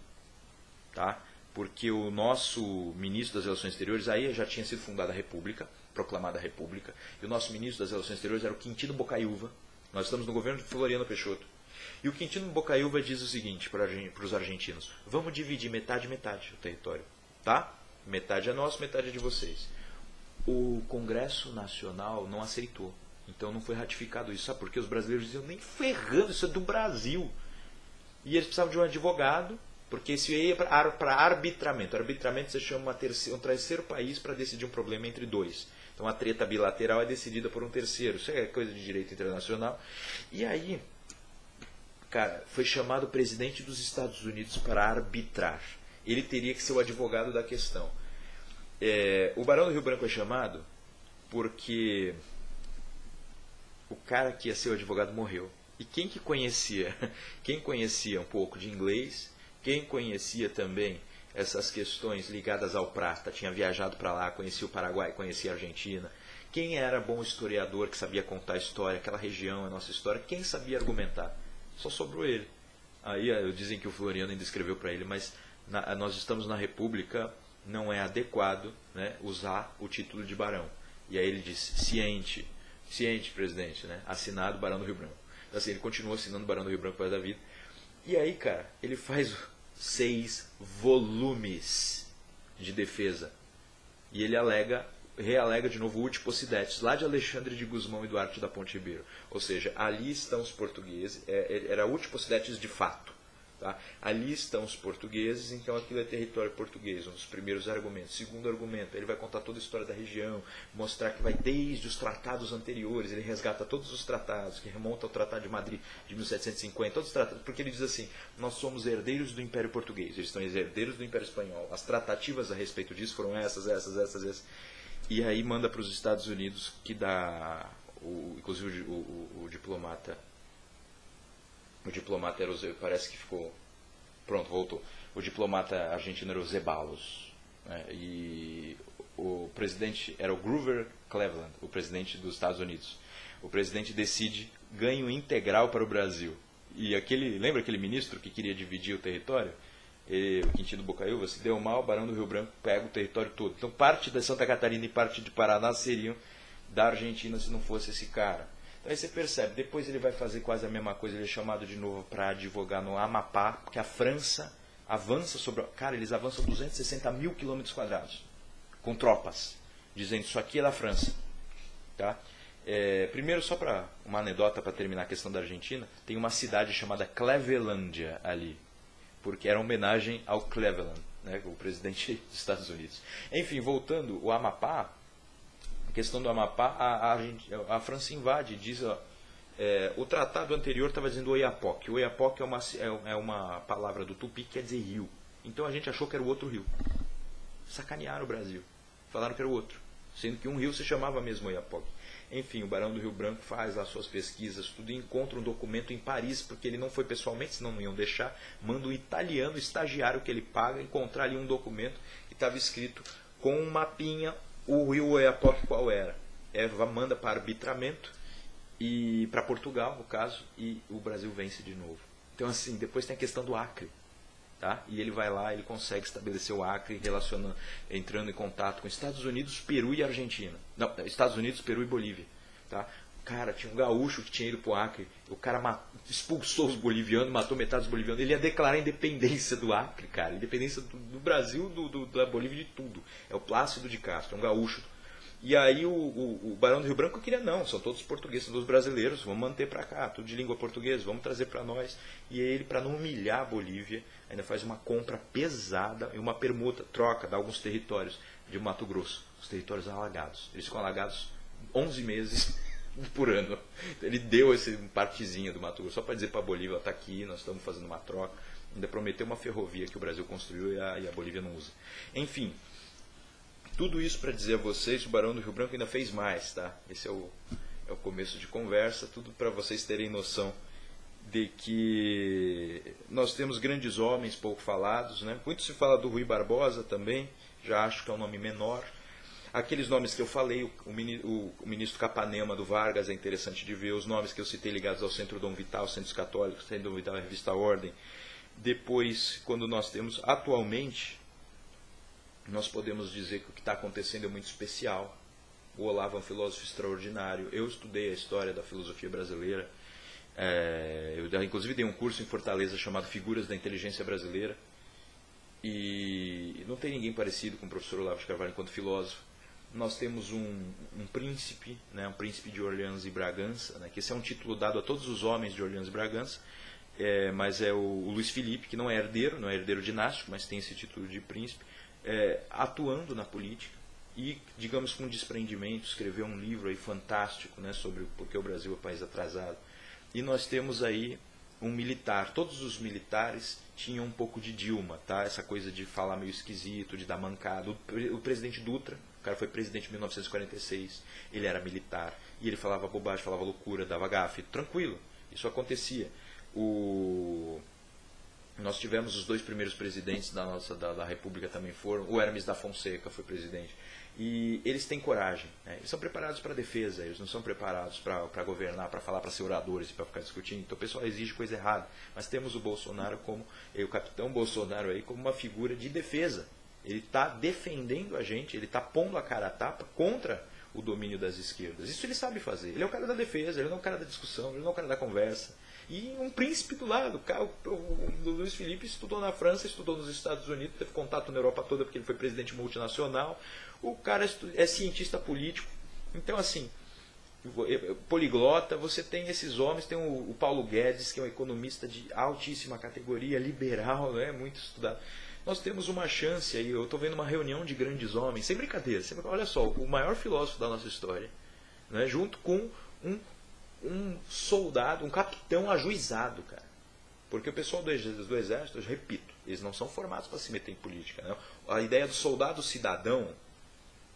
tá? Porque o nosso ministro das Relações Exteriores, aí já tinha sido fundada a República, proclamada a República, e o nosso ministro das Relações Exteriores era o Quintino Bocaiúva. Nós estamos no governo de Floriano Peixoto. E o Quintino Bocaiúva diz o seguinte para os argentinos: vamos dividir metade o território, tá? Metade é nosso, metade é de vocês. O Congresso Nacional não aceitou, então não foi ratificado isso. Sabe por quê? Os brasileiros diziam, nem ferrando, isso é do Brasil. E eles precisavam de um advogado, porque isso ia para arbitramento. Arbitramento você chama um terceiro país para decidir um problema entre dois. Então a treta bilateral é decidida por um terceiro. Isso é coisa de direito internacional. E aí, cara, foi chamado o presidente dos Estados Unidos para arbitrar. Ele teria que ser o advogado da questão. O Barão do Rio Branco é chamado porque o cara que ia ser o advogado morreu. E quem que conhecia? Quem conhecia um pouco de inglês, quem conhecia também essas questões ligadas ao prata, tinha viajado para lá, conhecia o Paraguai, conhecia a Argentina. Quem era bom historiador, que sabia contar a história, aquela região, a nossa história, quem sabia argumentar? Só sobrou ele. Aí dizem que o Floriano ainda escreveu para ele, mas nós estamos na República, não é adequado, né, usar o título de barão. E aí ele disse, ciente, presidente, né, assinado Barão do Rio Branco. Então, assim, ele continuou assinando Barão do Rio Branco para da vida. E aí, cara, ele faz 6 volumes de defesa. E ele realega de novo o Uti Possidetis, lá de Alexandre de Gusmão e Duarte da Ponte Ribeiro. Ou seja, ali estão os portugueses, era Uti Possidetis de fato. Tá? Ali estão os portugueses, então aquilo é território português, um dos primeiros argumentos. Segundo argumento, ele vai contar toda a história da região, mostrar que vai desde os tratados anteriores, ele resgata todos os tratados, que remonta ao Tratado de Madrid de 1750, todos os tratados, porque ele diz assim, nós somos herdeiros do Império Português, eles são herdeiros do Império Espanhol, as tratativas a respeito disso foram essas. E aí manda para os Estados Unidos, que dá, inclusive o diplomata era parece que ficou, pronto, voltou. O diplomata argentino era o Zeballos, né? E o presidente era o Grover Cleveland, o presidente dos Estados Unidos. O presidente decide ganho integral para o Brasil. E lembra aquele ministro que queria dividir o território? O Quintino Bocaiúva, se deu mal, o Barão do Rio Branco pega o território todo. Então parte da Santa Catarina e parte de Paraná seriam da Argentina se não fosse esse cara. Então aí você percebe, depois ele vai fazer quase a mesma coisa, ele é chamado de novo para advogar no Amapá, porque a França avança sobre... Cara, eles avançam 260 mil quilômetros quadrados, com tropas, dizendo isso aqui é da França. Tá? Primeiro, só para uma anedota para terminar a questão da Argentina, tem uma cidade chamada Clevelândia ali, porque era uma homenagem ao Cleveland. né, o presidente dos Estados Unidos. Enfim, voltando, o Amapá, a questão do Amapá, a França invade, diz, ó, o tratado anterior estava dizendo Oiapoque. O Oiapoque é uma palavra do Tupi que quer dizer rio. Então a gente achou que era o outro rio. Sacanearam o Brasil. Falaram que era o outro. Sendo que um rio se chamava mesmo Oiapoque. Enfim, o Barão do Rio Branco faz lá suas pesquisas, tudo, e encontra um documento em Paris, porque ele não foi pessoalmente, senão não iam deixar, manda um italiano, estagiário que ele paga, encontrar ali um documento que estava escrito com um mapinha, o rio Oiapoque qual era. Manda para arbitramento, e para Portugal, no caso, e o Brasil vence de novo. Então, assim, depois tem a questão do Acre. Tá? E ele vai lá, ele consegue estabelecer o Acre, entrando em contato com Estados Unidos, Peru e Argentina. Não, Estados Unidos, Peru e Bolívia. Tá? Cara, tinha um gaúcho que tinha ido para o Acre, o cara expulsou os bolivianos, matou metade dos bolivianos, ele ia declarar a independência do Acre, cara, independência do Brasil, da Bolívia, de tudo. É o Plácido de Castro, é um gaúcho. E aí o Barão do Rio Branco queria não, são todos portugueses, são todos brasileiros, vamos manter para cá, tudo de língua portuguesa, vamos trazer para nós. E ele, para não humilhar a Bolívia, ainda faz uma compra pesada e uma permuta, troca, dá alguns territórios de Mato Grosso, os territórios alagados. Eles ficam alagados 11 meses por ano. Ele deu esse partezinho do Mato Grosso, só para dizer para a Bolívia, está aqui, nós estamos fazendo uma troca. Ainda prometeu uma ferrovia que o Brasil construiu e a Bolívia não usa. Enfim, tudo isso para dizer a vocês que o Barão do Rio Branco ainda fez mais, tá? Esse é o começo de conversa, tudo para vocês terem noção de que nós temos grandes homens pouco falados, né? Muito se fala do Rui Barbosa também, já acho que é um nome menor. Aqueles nomes que eu falei, o ministro Capanema do Vargas, é interessante de ver, os nomes que eu citei ligados ao Centro Dom Vital, Centros Católicos, Centro Dom Vital, a Revista Ordem. Depois, quando nós temos atualmente, nós podemos dizer que o que está acontecendo é muito especial. O Olavo é um filósofo extraordinário. Eu estudei a história da filosofia brasileira. Eu inclusive dei um curso em Fortaleza chamado Figuras da Inteligência Brasileira. E não tem ninguém parecido com o professor Olavo de Carvalho enquanto filósofo. Nós temos um príncipe, né, um príncipe de Orleans e Bragança, né, que esse é um título dado a todos os homens de Orleans e Bragança, mas é o Luiz Felipe, que não é herdeiro dinástico, mas tem esse título de príncipe. Atuando na política e, digamos, com desprendimento, escreveu um livro aí fantástico, né, sobre por que o Brasil é um país atrasado. E nós temos aí um militar. Todos os militares tinham um pouco de Dilma, tá? Essa coisa de falar meio esquisito, de dar mancada. O presidente Dutra, o cara foi presidente em 1946, ele era militar e ele falava bobagem, falava loucura, dava gafe. Tranquilo, isso acontecia. Nós tivemos os dois primeiros presidentes da República também foram, o Hermes da Fonseca foi presidente, e eles têm coragem, né? Eles são preparados para a defesa, eles não são preparados para governar, para falar, para ser oradores e para ficar discutindo. Então o pessoal exige coisa errada, mas temos o Bolsonaro o capitão Bolsonaro aí como uma figura de defesa. Ele está defendendo a gente, ele está pondo a cara a tapa contra o domínio das esquerdas. Isso ele sabe fazer, ele é o cara da defesa, ele não é o cara da discussão, ele não é o cara da conversa. E um príncipe do lado, o Luiz Felipe estudou na França, estudou nos Estados Unidos, teve contato na Europa toda porque ele foi presidente multinacional. O cara é cientista político. Então, assim, poliglota, você tem esses homens, tem o Paulo Guedes, que é um economista de altíssima categoria, liberal, né, muito estudado. Nós temos uma chance aí, eu estou vendo uma reunião de grandes homens, sem brincadeira, olha só, o maior filósofo da nossa história, né, junto com um soldado, um capitão ajuizado, cara. Porque o pessoal do exército, eu repito, eles não são formados para se meter em política. Não. A ideia do soldado cidadão,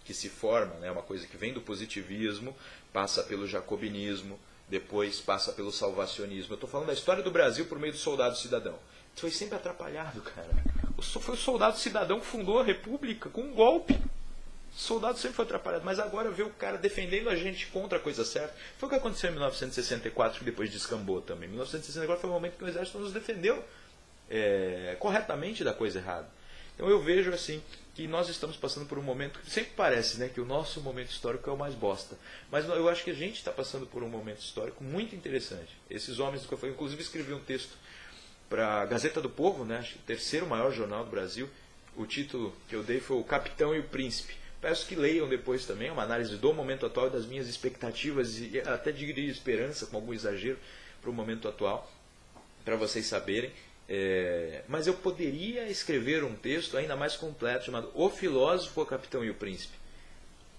que se forma, né, uma coisa que vem do positivismo, passa pelo jacobinismo, depois passa pelo salvacionismo. Eu estou falando da história do Brasil por meio do soldado cidadão. Isso foi sempre atrapalhado, cara. Foi o soldado cidadão que fundou a República com um golpe. O soldado sempre foi atrapalhado, mas agora ver o cara defendendo a gente contra a coisa certa. Foi o que aconteceu em 1964, que depois descambou também. 1964 foi o momento que o exército nos defendeu corretamente da coisa errada. Então eu vejo assim que nós estamos passando por um momento que sempre parece, né, que o nosso momento histórico é o mais bosta. Mas eu acho que a gente está passando por um momento histórico muito interessante. Esses homens, eu inclusive escrevi um texto para a Gazeta do Povo, né, acho que o terceiro maior jornal do Brasil. O título que eu dei foi O Capitão e o Príncipe. Peço que leiam depois também, uma análise do momento atual e das minhas expectativas e até diria esperança, com algum exagero, para o momento atual, para vocês saberem. Mas eu poderia escrever um texto ainda mais completo, chamado O Filósofo, o Capitão e o Príncipe,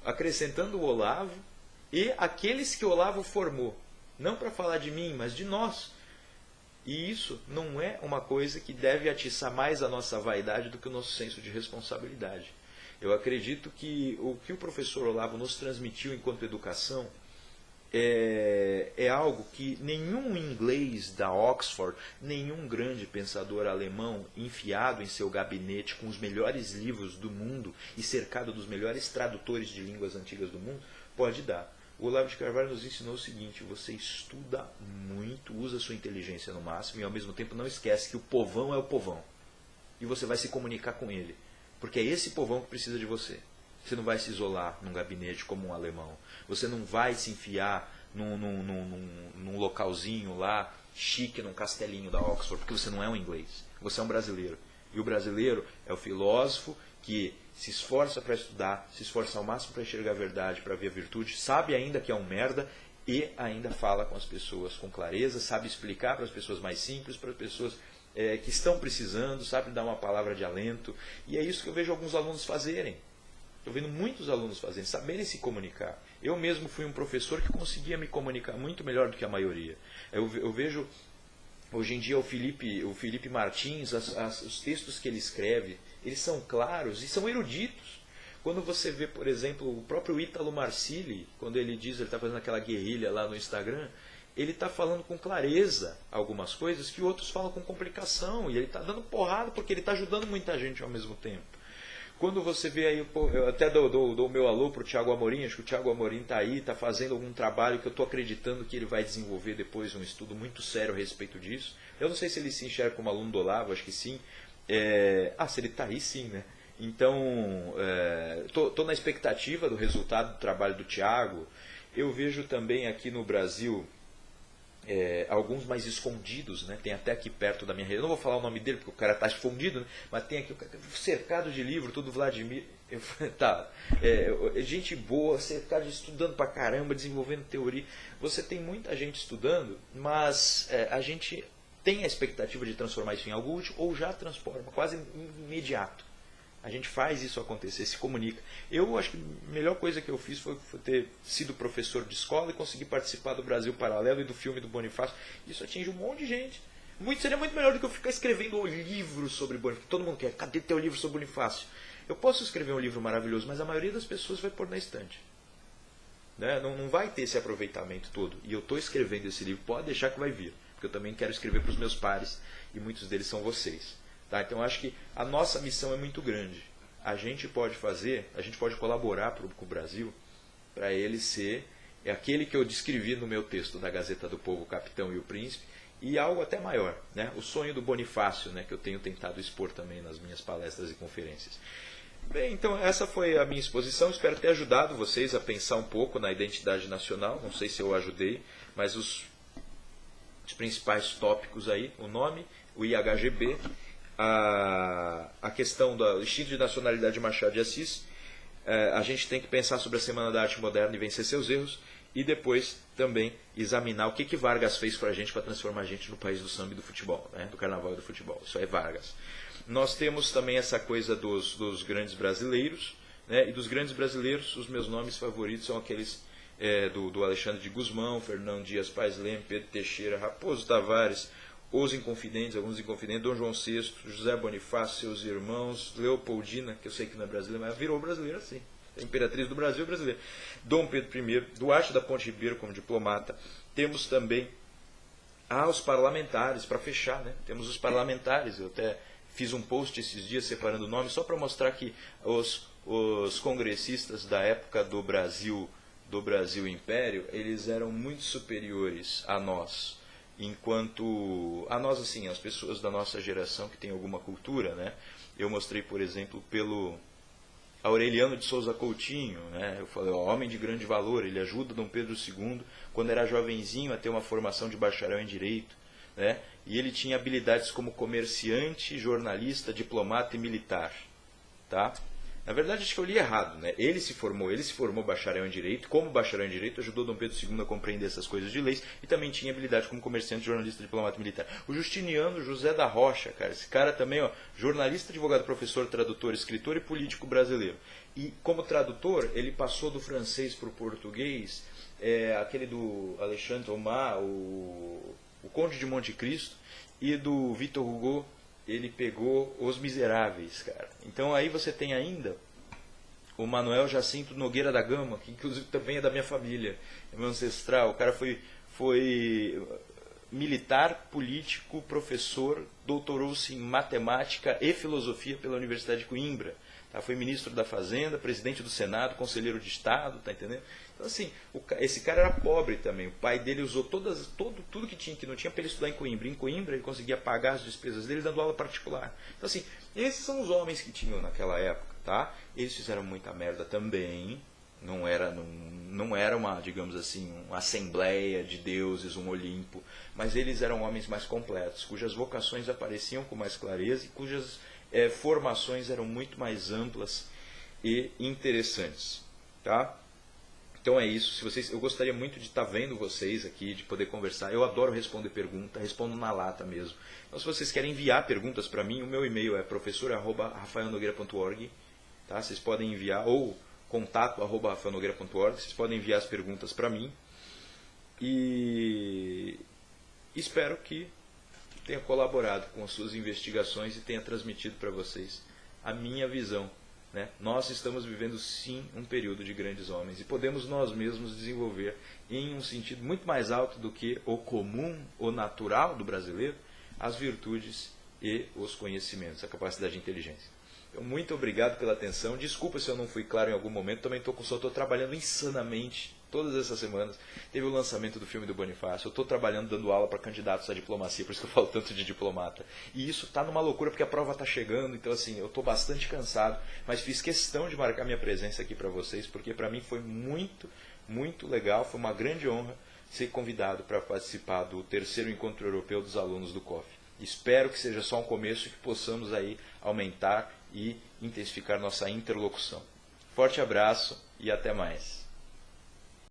acrescentando o Olavo e aqueles que o Olavo formou, não para falar de mim, mas de nós. E isso não é uma coisa que deve atiçar mais a nossa vaidade do que o nosso senso de responsabilidade. Eu acredito que o professor Olavo nos transmitiu enquanto educação é algo que nenhum inglês da Oxford, nenhum grande pensador alemão enfiado em seu gabinete com os melhores livros do mundo e cercado dos melhores tradutores de línguas antigas do mundo pode dar. O Olavo de Carvalho nos ensinou o seguinte: você estuda muito, usa sua inteligência no máximo e ao mesmo tempo não esquece que o povão é o povão. E você vai se comunicar com ele, porque é esse povão que precisa de você. Você não vai se isolar num gabinete como um alemão. Você não vai se enfiar num localzinho lá, chique, num castelinho da Oxford, porque você não é um inglês. Você é um brasileiro. E o brasileiro é o filósofo que se esforça para estudar, se esforça ao máximo para enxergar a verdade, para ver a virtude, sabe ainda que é um merda e ainda fala com as pessoas com clareza, sabe explicar para as pessoas mais simples, para as pessoas que estão precisando, sabe dar uma palavra de alento. E é isso que eu vejo alguns alunos fazerem. Estou vendo muitos alunos fazerem, saberem se comunicar. Eu mesmo fui um professor que conseguia me comunicar muito melhor do que a maioria. Eu vejo, hoje em dia, o Felipe Martins, os textos que ele escreve, eles são claros e são eruditos. Quando você vê, por exemplo, o próprio Ítalo Marcilli, quando ele diz, ele está fazendo aquela guerrilha lá no Instagram, ele está falando com clareza algumas coisas que outros falam com complicação. E ele está dando porrada porque ele está ajudando muita gente ao mesmo tempo. Quando você vê aí, eu até dou o meu alô para o Thiago Amorim, acho que o Thiago Amorim está aí, está fazendo algum trabalho que eu estou acreditando que ele vai desenvolver depois um estudo muito sério a respeito disso. Eu não sei se ele se enxerga como aluno do Olavo, acho que sim. Se ele está aí, sim, né? Então, estou na expectativa do resultado do trabalho do Thiago. Eu vejo também aqui no Brasil alguns mais escondidos, né? Tem até aqui perto da minha região, eu não vou falar o nome dele porque o cara está escondido, né? Mas tem aqui cercado de livro, tudo Vladimir, gente boa, cercado de estudando pra caramba, desenvolvendo teoria. Você tem muita gente estudando, mas a gente tem a expectativa de transformar isso em algo útil ou já transforma, quase imediato. A gente faz isso acontecer, se comunica. Eu acho que a melhor coisa que eu fiz foi ter sido professor de escola e conseguir participar do Brasil Paralelo e do filme do Bonifácio. Isso atinge um monte de gente. Seria muito melhor do que eu ficar escrevendo livros sobre Bonifácio. Todo mundo quer, cadê teu livro sobre Bonifácio? Eu posso escrever um livro maravilhoso, mas a maioria das pessoas vai pôr na estante. Né? Não vai ter esse aproveitamento todo. E eu estou escrevendo esse livro, pode deixar que vai vir. Porque eu também quero escrever para os meus pares e muitos deles são vocês. Tá? Então eu acho que a nossa missão é muito grande. A gente pode colaborar com o Brasil para ele ser aquele que eu descrevi no meu texto da Gazeta do Povo, o Capitão e o Príncipe, e algo até maior, né? O sonho do Bonifácio, né? Que eu tenho tentado expor também nas minhas palestras e conferências. Bem, então essa foi a minha exposição. Espero ter ajudado vocês a pensar um pouco na identidade nacional. Não sei se eu ajudei, mas os principais tópicos aí, o nome, o IHGB, a questão do instinto de nacionalidade de Machado de Assis, a gente tem que pensar sobre a Semana da Arte Moderna e vencer seus erros, e depois também examinar o que Vargas fez para a gente para transformar a gente no país do samba e do futebol, né? Do carnaval e do futebol. Isso é Vargas. Nós temos também essa coisa dos grandes brasileiros, né? E dos grandes brasileiros, os meus nomes favoritos são aqueles do Alexandre de Gusmão, Fernão Dias Pais Leme, Pedro Teixeira, Raposo Tavares, alguns Inconfidentes, Dom João VI, José Bonifácio, seus irmãos, Leopoldina, que eu sei que não é brasileira, mas virou brasileira sim. A imperatriz do Brasil é brasileira. Dom Pedro I, Duarte da Ponte Ribeiro como diplomata. Temos também os parlamentares, para fechar, né? Temos os parlamentares, eu até fiz um post esses dias separando o nome, só para mostrar que os congressistas da época do Brasil Império, eles eram muito superiores a nós. Enquanto a nós, assim, as pessoas da nossa geração que tem alguma cultura, né? Eu mostrei, por exemplo, pelo Aureliano de Souza Coutinho, né? Eu falei, homem de grande valor, ele ajuda Dom Pedro II, quando era jovenzinho, a ter uma formação de bacharel em Direito, né? E ele tinha habilidades como comerciante, jornalista, diplomata e militar, tá? Na verdade, acho que eu li errado, né? Ele se formou bacharel em Direito, como bacharel em Direito ajudou Dom Pedro II a compreender essas coisas de leis e também tinha habilidade como comerciante, jornalista, diplomata militar. O Justiniano José da Rocha, cara, esse cara também, ó, jornalista, advogado, professor, tradutor, escritor e político brasileiro. E como tradutor, ele passou do francês para o português, aquele do Alexandre Dumas, o Conde de Monte Cristo, e do Victor Hugo, ele pegou Os Miseráveis, cara. Então aí você tem ainda o Manuel Jacinto Nogueira da Gama, que inclusive também é da minha família, é meu ancestral. O cara foi militar, político, professor, doutorou-se em matemática e filosofia pela Universidade de Coimbra. Tá? Foi ministro da Fazenda, presidente do Senado, conselheiro de Estado, tá entendendo? Então assim, esse cara era pobre também. O pai dele usou tudo que não tinha para ele estudar em Coimbra. Em Coimbra ele conseguia pagar as despesas dele dando aula particular. Então assim, esses são os homens que tinham naquela época, tá? Eles fizeram muita merda também. Não era uma, digamos assim, uma assembleia de deuses, um Olimpo, mas eles eram homens mais completos, cujas vocações apareciam com mais clareza e cujas formações eram muito mais amplas e interessantes, tá? Então é isso. Eu gostaria muito de estar vendo vocês aqui, de poder conversar. Eu adoro responder pergunta, respondo na lata mesmo. Então se vocês querem enviar perguntas para mim, o meu e-mail é professor@rafaelnogueira.org, tá? Vocês podem enviar, ou contato@rafaelnogueira.org, vocês podem enviar as perguntas para mim. E espero que tenha colaborado com as suas investigações e tenha transmitido para vocês a minha visão. Né? Nós estamos vivendo sim um período de grandes homens e podemos nós mesmos desenvolver em um sentido muito mais alto do que o comum, o natural do brasileiro, as virtudes e os conhecimentos, a capacidade de inteligência. Então, muito obrigado pela atenção. Desculpa se eu não fui claro em algum momento, também estou trabalhando insanamente todas essas semanas. Teve o lançamento do filme do Bonifácio, eu estou trabalhando dando aula para candidatos à diplomacia, por isso que eu falo tanto de diplomata. E isso está numa loucura porque a prova está chegando, então assim, eu estou bastante cansado, mas fiz questão de marcar minha presença aqui para vocês, porque para mim foi muito, muito legal, foi uma grande honra ser convidado para participar do 3º Encontro Europeu dos Alunos do COF. Espero que seja só um começo e que possamos aí aumentar e intensificar nossa interlocução. Forte abraço e até mais.